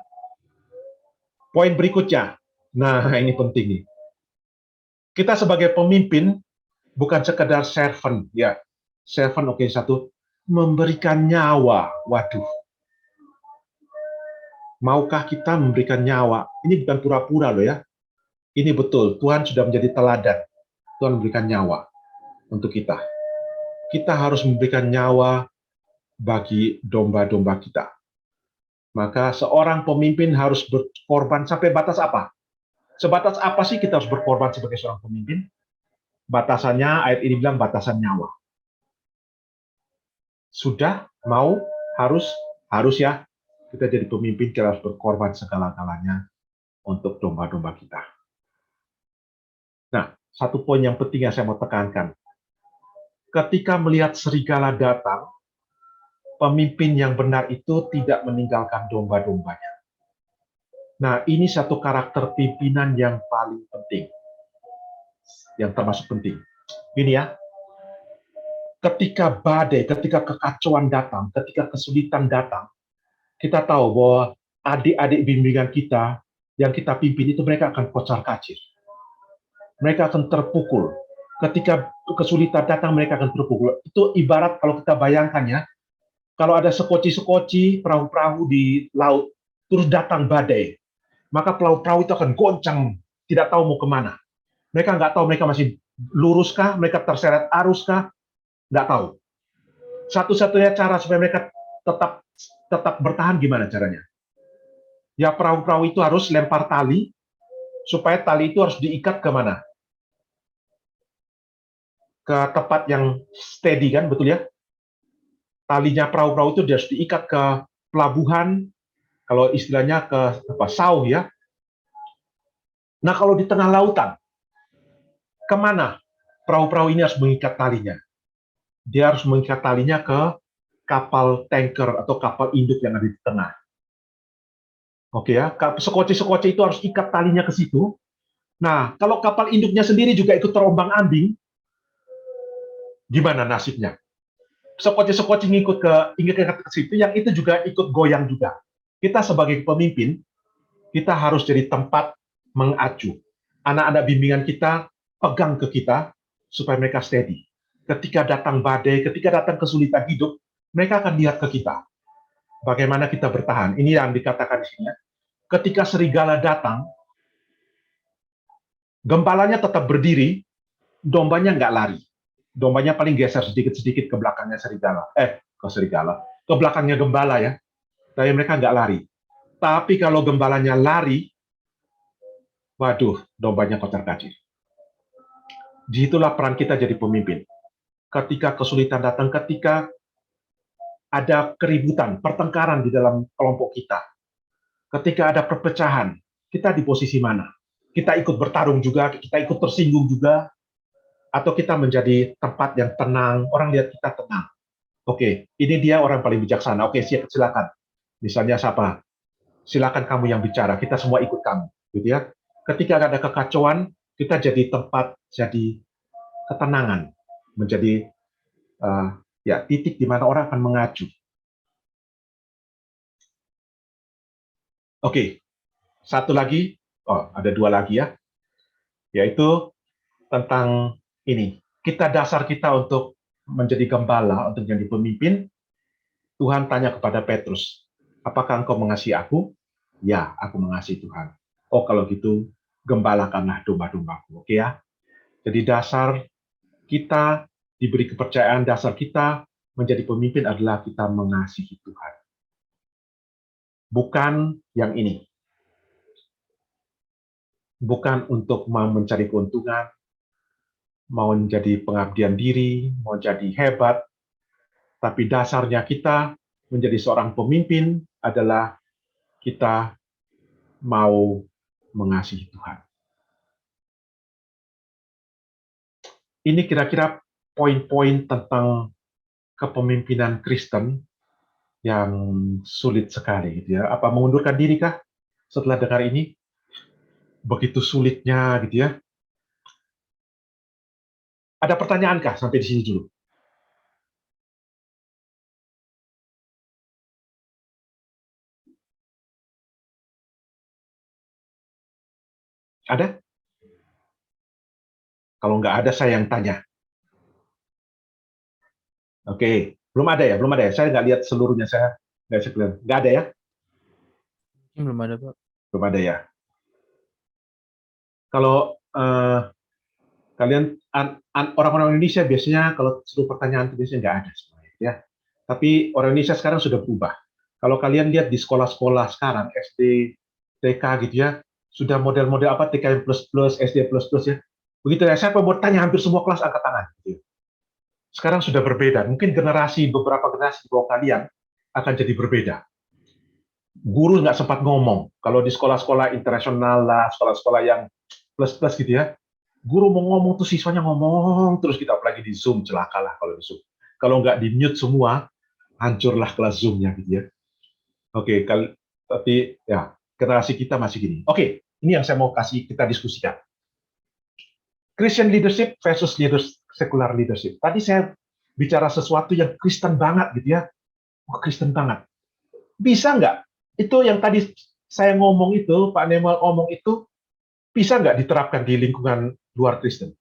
Poin berikutnya, nah ini penting nih. Kita sebagai pemimpin bukan sekedar servant, ya. Servant oke, satu, memberikan nyawa. Waduh. Maukah kita memberikan nyawa? Ini bukan pura-pura loh ya. Ini betul, Tuhan sudah menjadi teladan. Tuhan memberikan nyawa untuk kita. Kita harus memberikan nyawa bagi domba-domba kita. Maka seorang pemimpin harus berkorban sampai batas apa? Sebatas apa sih kita harus berkorban sebagai seorang pemimpin? Batasannya, ayat ini bilang batasan nyawa. Sudah, mau, harus ya. Kita jadi pemimpin, kita harus berkorban segala-galanya untuk domba-domba kita. Nah, satu poin yang penting yang saya mau tekankan. Ketika melihat serigala datang, pemimpin yang benar itu tidak meninggalkan domba-dombanya. Nah, ini satu karakter pimpinan yang paling penting. Yang termasuk penting. Gini ya, ketika badai, ketika kekacauan datang, ketika kesulitan datang, kita tahu bahwa adik-adik bimbingan kita yang kita pimpin itu mereka akan kocar-kacir. Mereka akan terpukul. Ketika kesulitan datang, mereka akan terpukul. Itu ibarat kalau kita bayangkan ya, kalau ada sekoci-sekoci, perahu-perahu di laut, terus datang badai, maka perahu-perahu itu akan goncang, tidak tahu mau kemana. Mereka nggak tahu mereka masih luruskah, mereka terseret aruskah, nggak tahu. Satu-satunya cara supaya mereka tetap bertahan gimana caranya? Ya perahu-perahu itu harus lempar tali, supaya tali itu harus diikat ke mana? Ke tempat yang steady kan, betul ya? Talinya perahu-perahu itu harus diikat ke pelabuhan, kalau istilahnya ke sauh ya. Nah kalau di tengah lautan, kemana perahu-perahu ini harus mengikat talinya? Dia harus mengikat talinya ke kapal tanker atau kapal induk yang ada di tengah. Oke ya, sekoci-sekoci itu harus ikat talinya ke situ. Nah, kalau kapal induknya sendiri juga ikut terombang-ambing, gimana nasibnya? Sekoci-sekoci ngikut ke situ, yang itu juga ikut goyang juga. Kita sebagai pemimpin, kita harus jadi tempat mengacu. Anak-anak bimbingan kita pegang ke kita supaya mereka steady. Ketika datang badai, ketika datang kesulitan hidup, mereka akan lihat ke kita. Bagaimana kita bertahan. Ini yang dikatakan di sini. Ketika serigala datang, gembalanya tetap berdiri, dombanya nggak lari. Dombanya paling geser sedikit-sedikit ke belakangnya serigala. Ke belakangnya gembala ya. Tapi mereka nggak lari. Tapi kalau gembalanya lari, waduh, dombanya kocar-kacir. Disitulah peran kita jadi pemimpin. Ketika kesulitan datang, ketika ada keributan, pertengkaran di dalam kelompok kita, ketika ada perpecahan, kita di posisi mana? Kita ikut bertarung juga, kita ikut tersinggung juga, atau kita menjadi tempat yang tenang, orang lihat kita tenang. Oke, ini dia orang paling bijaksana. Oke, silakan. Misalnya siapa? Silakan kamu yang bicara, kita semua ikut kamu. Gitu ya. Ketika ada kekacauan, kita jadi tempat, jadi ketenangan, menjadi titik di mana orang akan mengacu. Oke, satu lagi, ada dua lagi ya, yaitu tentang ini. Dasar kita untuk menjadi gembala, untuk menjadi pemimpin. Tuhan tanya kepada Petrus, apakah engkau mengasihi aku? Ya, aku mengasihi Tuhan. Oh, kalau gitu, gembalakanlah domba-dombaku. Oke ya. Jadi dasar kita diberi kepercayaan, dasar kita menjadi pemimpin adalah kita mengasihi Tuhan. Bukan yang ini. Bukan untuk mencari keuntungan, mau menjadi pengabdian diri, mau jadi hebat, tapi dasarnya kita menjadi seorang pemimpin adalah kita mau mengasihi Tuhan. Ini kira-kira poin-poin tentang kepemimpinan Kristen yang sulit sekali, gitu ya. Apa mengundurkan diri kah setelah dengar ini? Begitu sulitnya, gitu ya. Ada pertanyaankah sampai di sini dulu? Ada? Kalau nggak ada, saya yang tanya. Oke, belum ada ya? Saya nggak lihat seluruhnya, saya nggak ada ya? Belum ada, Pak. Belum ada ya? Kalau kalian orang-orang Indonesia biasanya kalau seluruh pertanyaan itu biasanya nggak ada semuanya, ya. Tapi orang Indonesia sekarang sudah berubah. Kalau kalian lihat di sekolah-sekolah sekarang, SD, TK gitu ya, sudah model-model apa, TKM++, SD++ ya. Begitu ya, saya mau tanya hampir semua kelas angkat tangan. Gitu. Sekarang sudah berbeda. Mungkin beberapa generasi di bawah kalian akan jadi berbeda. Guru nggak sempat ngomong. Kalau di sekolah-sekolah internasional lah, sekolah-sekolah yang plus-plus gitu ya, guru mau ngomong tuh siswanya ngomong terus, kita apalagi di Zoom, celakalah kalau di Zoom. Kalau nggak di mute semua, hancurlah kelas Zoom-nya gitu ya. Oke, tapi ya generasi kita masih gini. Oke, ini yang saya mau kasih kita diskusikan. Christian leadership versus secular leadership. Tadi saya bicara sesuatu yang Kristen banget gitu ya. Wah, Kristen banget. Bisa nggak? Itu yang tadi saya ngomong itu, Pak Nemal ngomong itu, bisa nggak diterapkan di lingkungan luar Kristen?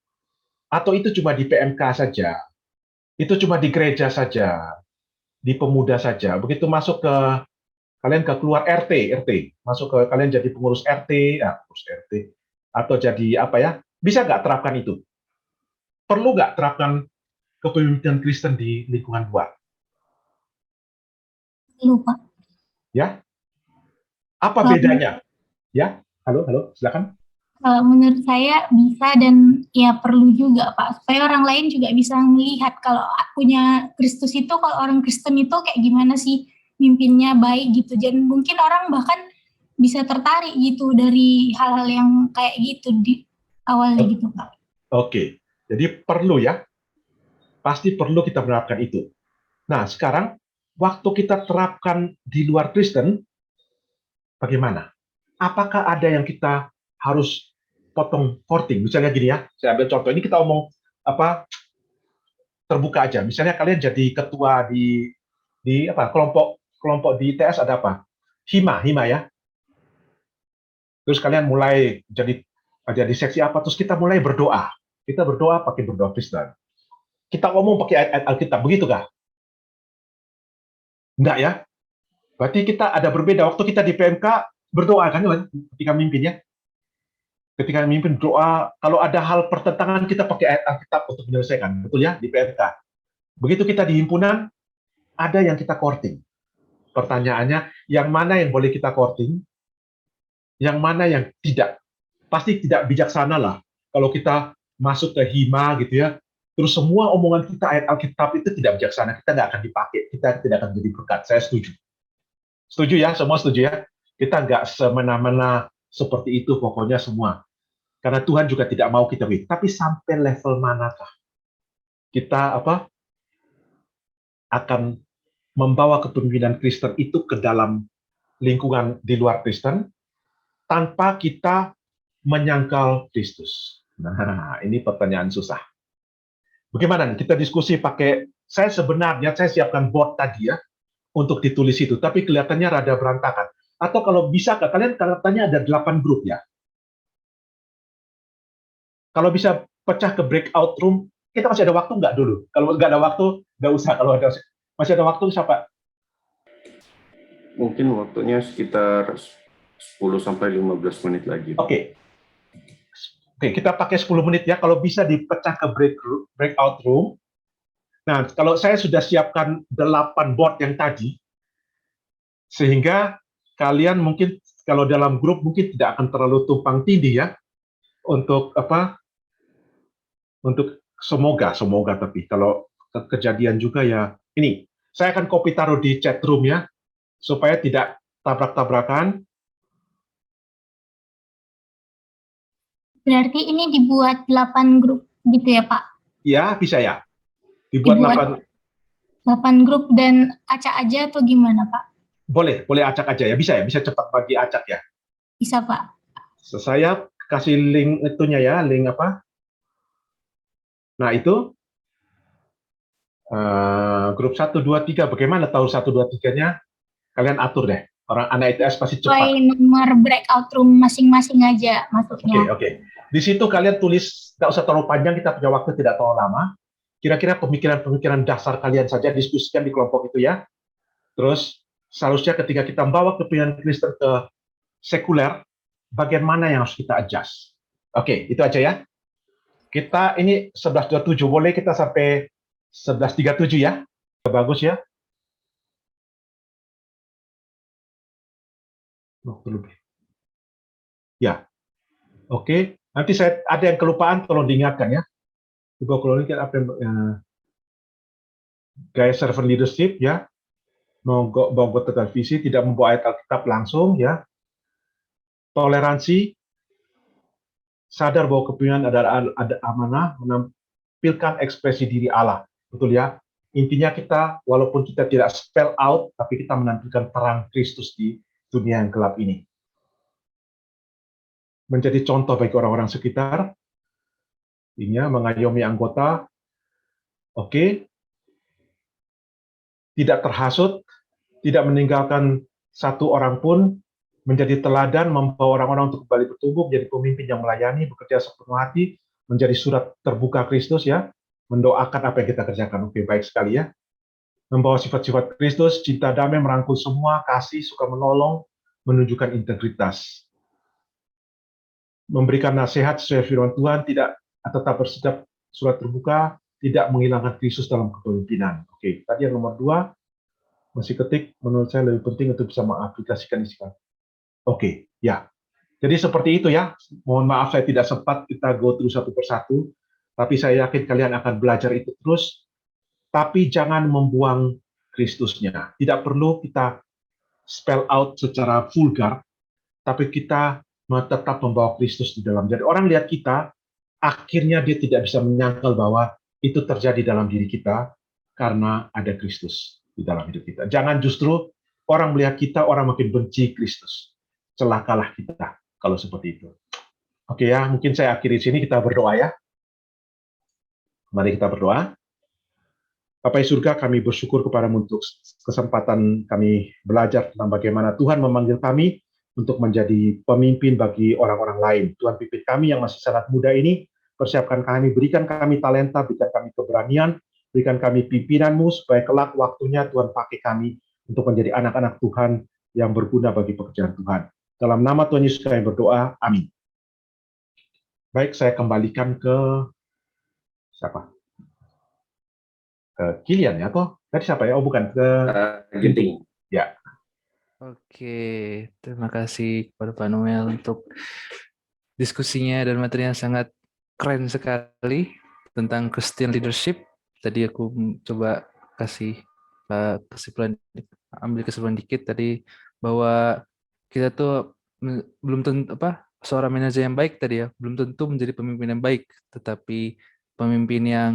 Atau itu cuma di PMK saja? Itu cuma di gereja saja? Di pemuda saja? Begitu masuk ke kalian keluar RT, masuk ke kalian jadi pengurus RT, pengurus RT, atau jadi apa ya? Bisa nggak terapkan itu? Perlu nggak terapkan kepemimpinan Kristen di lingkungan luar? Lupa. Ya, apa bedanya? Ya, halo, silakan. Menurut saya bisa dan ya perlu juga Pak, supaya orang lain juga bisa melihat kalau punya Kristus itu, kalau orang Kristen itu kayak gimana sih mimpinnya baik gitu. Dan mungkin orang bahkan bisa tertarik gitu dari hal-hal yang kayak gitu di awalnya gitu Pak. Oke, jadi perlu ya, pasti perlu kita menerapkan itu. Nah, sekarang waktu kita terapkan di luar Kristen, bagaimana? Apakah ada yang kita harus potong voting? Misalnya gini ya, saya ambil contoh, ini kita omong apa terbuka aja. Misalnya kalian jadi ketua di apa kelompok di ITS ada apa? Hima ya. Terus kalian mulai jadi seksi apa? Terus kita mulai berdoa. Kita berdoa pakai berdoa Kristen. Kita ngomong pakai ayat-ayat Alkitab, begitu kah? Enggak ya? Berarti kita ada berbeda. Waktu kita di PMK berdoa kan, ketika mimpin ya. Ketika mimpin doa, kalau ada hal pertentangan kita pakai ayat Alkitab untuk menyelesaikan, betul ya, di PMK. Begitu kita di himpunan, ada yang kita courting. Pertanyaannya, yang mana yang boleh kita courting, yang mana yang tidak. Pasti tidak bijaksana lah kalau kita masuk ke hima gitu ya, terus semua omongan kita ayat Alkitab itu tidak bijaksana, kita nggak akan dipakai, kita tidak akan jadi berkat. Saya setuju. Setuju ya, semua setuju ya. Kita nggak semena-mena seperti itu pokoknya semua. Karena Tuhan juga tidak mau kita begitu. Tapi sampai level manakah kita akan membawa kepemimpinan Kristen itu ke dalam lingkungan di luar Kristen tanpa kita menyangkal Kristus? Nah, ini pertanyaan susah. Bagaimana nih? Kita diskusi pakai, saya siapkan board tadi ya, untuk ditulis itu, tapi kelihatannya rada berantakan. Atau kalau bisa, kalian katanya ada 8 grup ya. Kalau bisa pecah ke breakout room, kita masih ada waktu nggak dulu? Kalau nggak ada waktu, nggak usah. Kalau masih ada waktu, siapa? Mungkin waktunya sekitar 10-15 menit lagi. Oke, kita pakai 10 menit ya. Kalau bisa dipecah ke breakout room. Nah, kalau saya sudah siapkan 8 board yang tadi, sehingga kalian mungkin kalau dalam grup mungkin tidak akan terlalu tumpang tindih ya, untuk semoga tapi kalau kejadian juga ya, ini saya akan copy taruh di chat room ya, supaya tidak tabrak-tabrakan. Berarti ini dibuat 8 grup gitu ya Pak? Ya, bisa ya. Dibuat 8 grup dan acak aja atau gimana Pak? Boleh acak aja ya, bisa cepat bagi acak ya. Bisa Pak. Saya kasih link itunya ya, link apa? Nah, itu grup 1, 2, 3, bagaimana tahu 1, 2, 3-nya? Kalian atur deh. Orang anak ITS pasti cepat. Nomor breakout room masing-masing aja masuknya. Oke. Di situ kalian tulis, nggak usah terlalu panjang, kita punya waktu tidak terlalu lama. Kira-kira pemikiran-pemikiran dasar kalian saja, diskusikan di kelompok itu ya. Terus, seharusnya ketika kita membawa kepemimpinan Kristen ke sekuler, bagian mana yang harus kita adjust. Oke, itu aja ya. Kita ini 11.27, boleh kita sampai 11.37 ya? Bagus ya. Waktu lebih. Ya, oke. Nanti saya ada yang kelupaan, tolong diingatkan ya. Coba kalau ini apa yang gaya servant leadership ya, membawa visi, tidak membawa ayat Alkitab langsung ya. Toleransi, sadar bahwa kepemimpinan ada amanah, menampilkan ekspresi diri Allah, betul ya. Intinya kita, walaupun kita tidak spell out, tapi kita menampilkan terang Kristus di dunia yang gelap ini. Menjadi contoh bagi orang-orang sekitar, ini ya, mengayomi anggota, oke. Tidak terhasut, tidak meninggalkan satu orang pun, menjadi teladan, membawa orang-orang untuk kembali bertumbuh, menjadi pemimpin yang melayani, bekerja sepenuh hati, menjadi surat terbuka Kristus ya, mendoakan apa yang kita kerjakan. Oke, baik sekali ya. Membawa sifat-sifat Kristus, cinta damai, merangkul semua, kasih, suka menolong, menunjukkan integritas. Memberikan nasihat sesuai firman Tuhan, tidak tetap bersikap surat terbuka, tidak menghilangkan Kristus dalam kepemimpinan. Oke, tadi yang nomor 2, masih ketik, menurut saya lebih penting untuk bisa mengaplikasikan isi. Oke, ya. Jadi seperti itu ya. Mohon maaf saya tidak sempat kita go through satu persatu, tapi saya yakin kalian akan belajar itu terus. Tapi jangan membuang Kristusnya. Tidak perlu kita spell out secara vulgar, tapi kita tetap membawa Kristus di dalam. Jadi orang lihat kita, akhirnya dia tidak bisa menyangkal bahwa itu terjadi dalam diri kita karena ada Kristus di dalam hidup kita. Jangan justru orang melihat kita, orang makin benci Kristus. Celakalah kita kalau seperti itu. Oke ya, mungkin saya akhiri sini, kita berdoa ya. Mari kita berdoa. Bapa di surga, kami bersyukur kepadamu untuk kesempatan kami belajar tentang bagaimana Tuhan memanggil kami untuk menjadi pemimpin bagi orang-orang lain. Tuhan, pimpin kami yang masih sangat muda ini, persiapkan kami, berikan kami talenta, berikan kami keberanian, berikan kami pimpinan-Mu, supaya kelak waktunya Tuhan pakai kami untuk menjadi anak-anak Tuhan yang berguna bagi pekerjaan Tuhan. Dalam nama Tuhan Yesus kami berdoa, amin. Baik, saya kembalikan ke siapa? Ke Kilian ya, atau tadi siapa ya? Oh bukan, ke Ginting. Ya. Oke, terima kasih kepada Pak Noel untuk diskusinya dan materinya sangat keren sekali tentang Christian leadership. Tadi aku coba kasih kesimpulan, ambil kesimpulan dikit tadi bahwa kita tuh belum tentu seorang manajer yang baik tadi ya, belum tentu menjadi pemimpin yang baik, tetapi pemimpin yang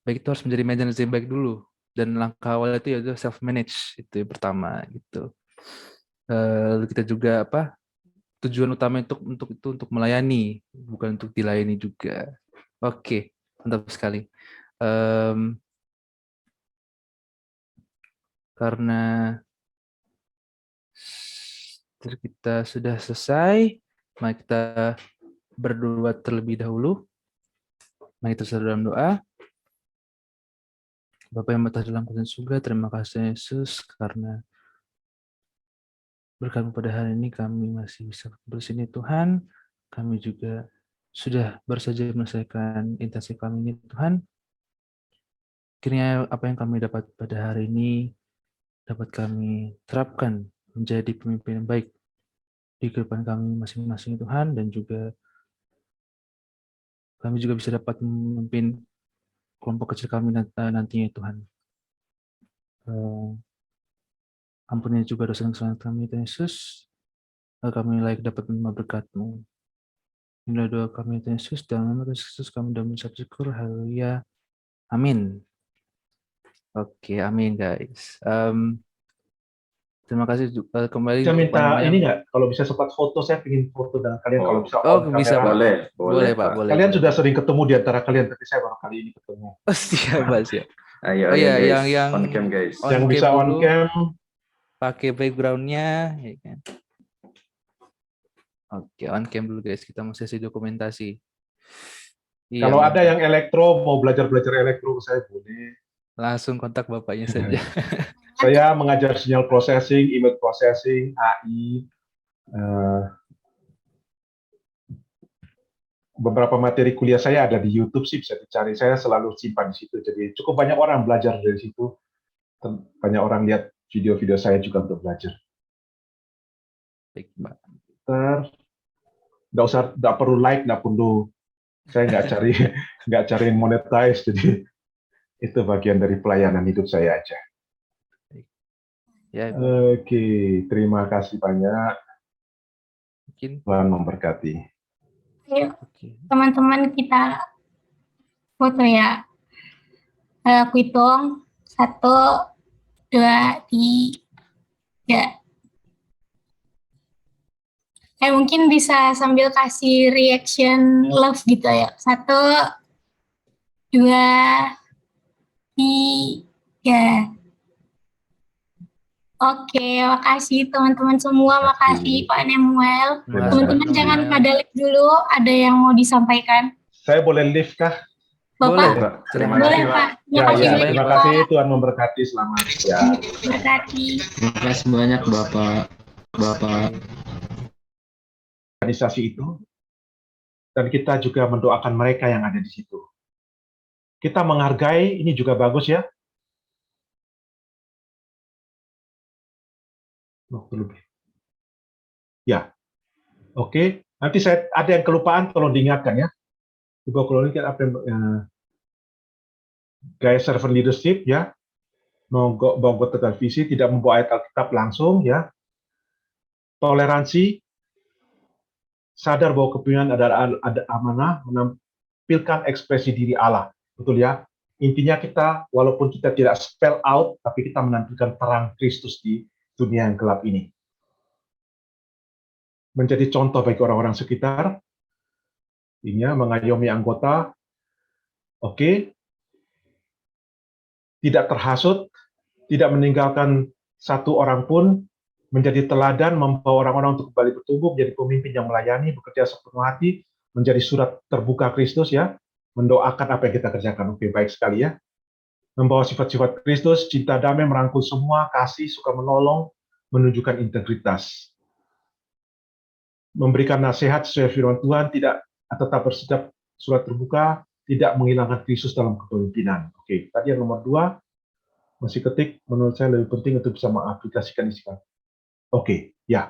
baik itu harus menjadi manajer yang baik dulu, dan langkah awal itu yaitu self manage, itu yang pertama gitu. Lalu kita juga tujuan utama untuk melayani, bukan untuk dilayani juga. Oke, mantap sekali. Karena kita sudah selesai, mari kita berdoa terlebih dahulu. Mari kita dalam doa. Bapa yang bertata dalam kerajaan surga, terima kasih Yesus karena berkat pada hari ini kami masih bisa bersini Tuhan. Kami juga sudah baru saja menyelesaikan intensif kami ini Tuhan. Kiranya apa yang kami dapat pada hari ini dapat kami terapkan menjadi pemimpin yang baik di kehidupan kami masing-masing Tuhan, dan juga kami juga bisa dapat memimpin kelompok kecil kami nantinya Tuhan. Ampuni juga dosa dan kesalahan kami Tuhan Yesus, agar kami layak dapat menerima berkat-Mu. Inilah doa kami Tuhan Yesus, dalam nama Tuhan Yesus kami dan mengucap syukur, haleluya, amin. Oke, amin guys. Terima kasih kembali. Saya minta ini nggak, kalau bisa sempat foto, saya ingin foto dengan kalian kalau bisa. Bisa Pak. Boleh Pak. Boleh. Kalian sudah sering ketemu di antara kalian, tapi saya baru kali ini ketemu. Siap Pak, siap. Ayo, Iya, yang on cam guys. Yang bisa on cam, pakai backgroundnya, ya kan? Oke, on cam dulu guys. Kita mau sesi dokumentasi. Iya, kalau ada yang elektro, mau belajar elektro, saya boleh. Langsung kontak bapaknya saja. Saya mengajar sinyal processing, image processing, AI. Beberapa materi kuliah saya ada di YouTube sih, bisa dicari. Saya selalu simpan di situ. Jadi cukup banyak orang belajar dari situ. Banyak orang lihat video-video saya juga untuk belajar. Baik, Mbak. Nggak perlu like, nggak perlu, saya nggak cari nggak cari monetize, jadi itu bagian dari pelayanan hidup saya aja. Ya, Oke, terima kasih banyak. mungkin. Tuhan memberkati. Ayo Oke. teman-teman kita foto ya. Aku hitung 1, 2, 3. Mungkin bisa sambil kasih reaction love gitu ya. 1, 2, 3. Oke, makasih teman-teman semua. Makasih Pak Nemuel. Terima kasih, Teman-teman Pak jangan Noel. pada live dulu. Ada yang mau disampaikan? Saya boleh live kah? Boleh. Bapak? Terima Boleh kasih, Pak. Pak. Terima Ya, kasih ya, banyak terima Pak. kasih. Tuhan memberkati. Selamat ya. Berkati. Terima kasih banyak Bapak. Organisasi itu, dan kita juga mendoakan mereka yang ada di situ. Kita menghargai, ini juga bagus ya. Lebih. Ya, oke. Nanti saya ada yang kelupaan, tolong diingatkan ya. Coba kalau ini apa yang gaya servant leadership ya, monggo tegar visi, tidak membawa ayat Alkitab langsung ya. Toleransi, sadar bahwa kepemimpinan ada amanah, menampilkan ekspresi diri Allah, betul ya. Intinya kita, walaupun kita tidak spell out, tapi kita menampilkan terang Kristus di dunia yang gelap ini. Menjadi contoh bagi orang-orang sekitar, ini ya, mengayomi anggota, oke. Tidak terhasut, tidak meninggalkan satu orang pun, menjadi teladan, membawa orang-orang untuk kembali bertumbuh, menjadi pemimpin yang melayani, bekerja sepenuh hati, menjadi surat terbuka Kristus ya, mendoakan apa yang kita kerjakan. Oke, baik sekali ya. Membawa sifat-sifat Kristus, cinta damai, merangkul semua, kasih, suka menolong, menunjukkan integritas. Memberikan nasihat sesuai firman Tuhan, tidak tetap bersikap surat terbuka, tidak menghilangkan Kristus dalam kepemimpinan. Oke, tadi yang nomor 2, masih ketik, menurut saya lebih penting untuk bisa mengaplikasikan isi. Oke, ya.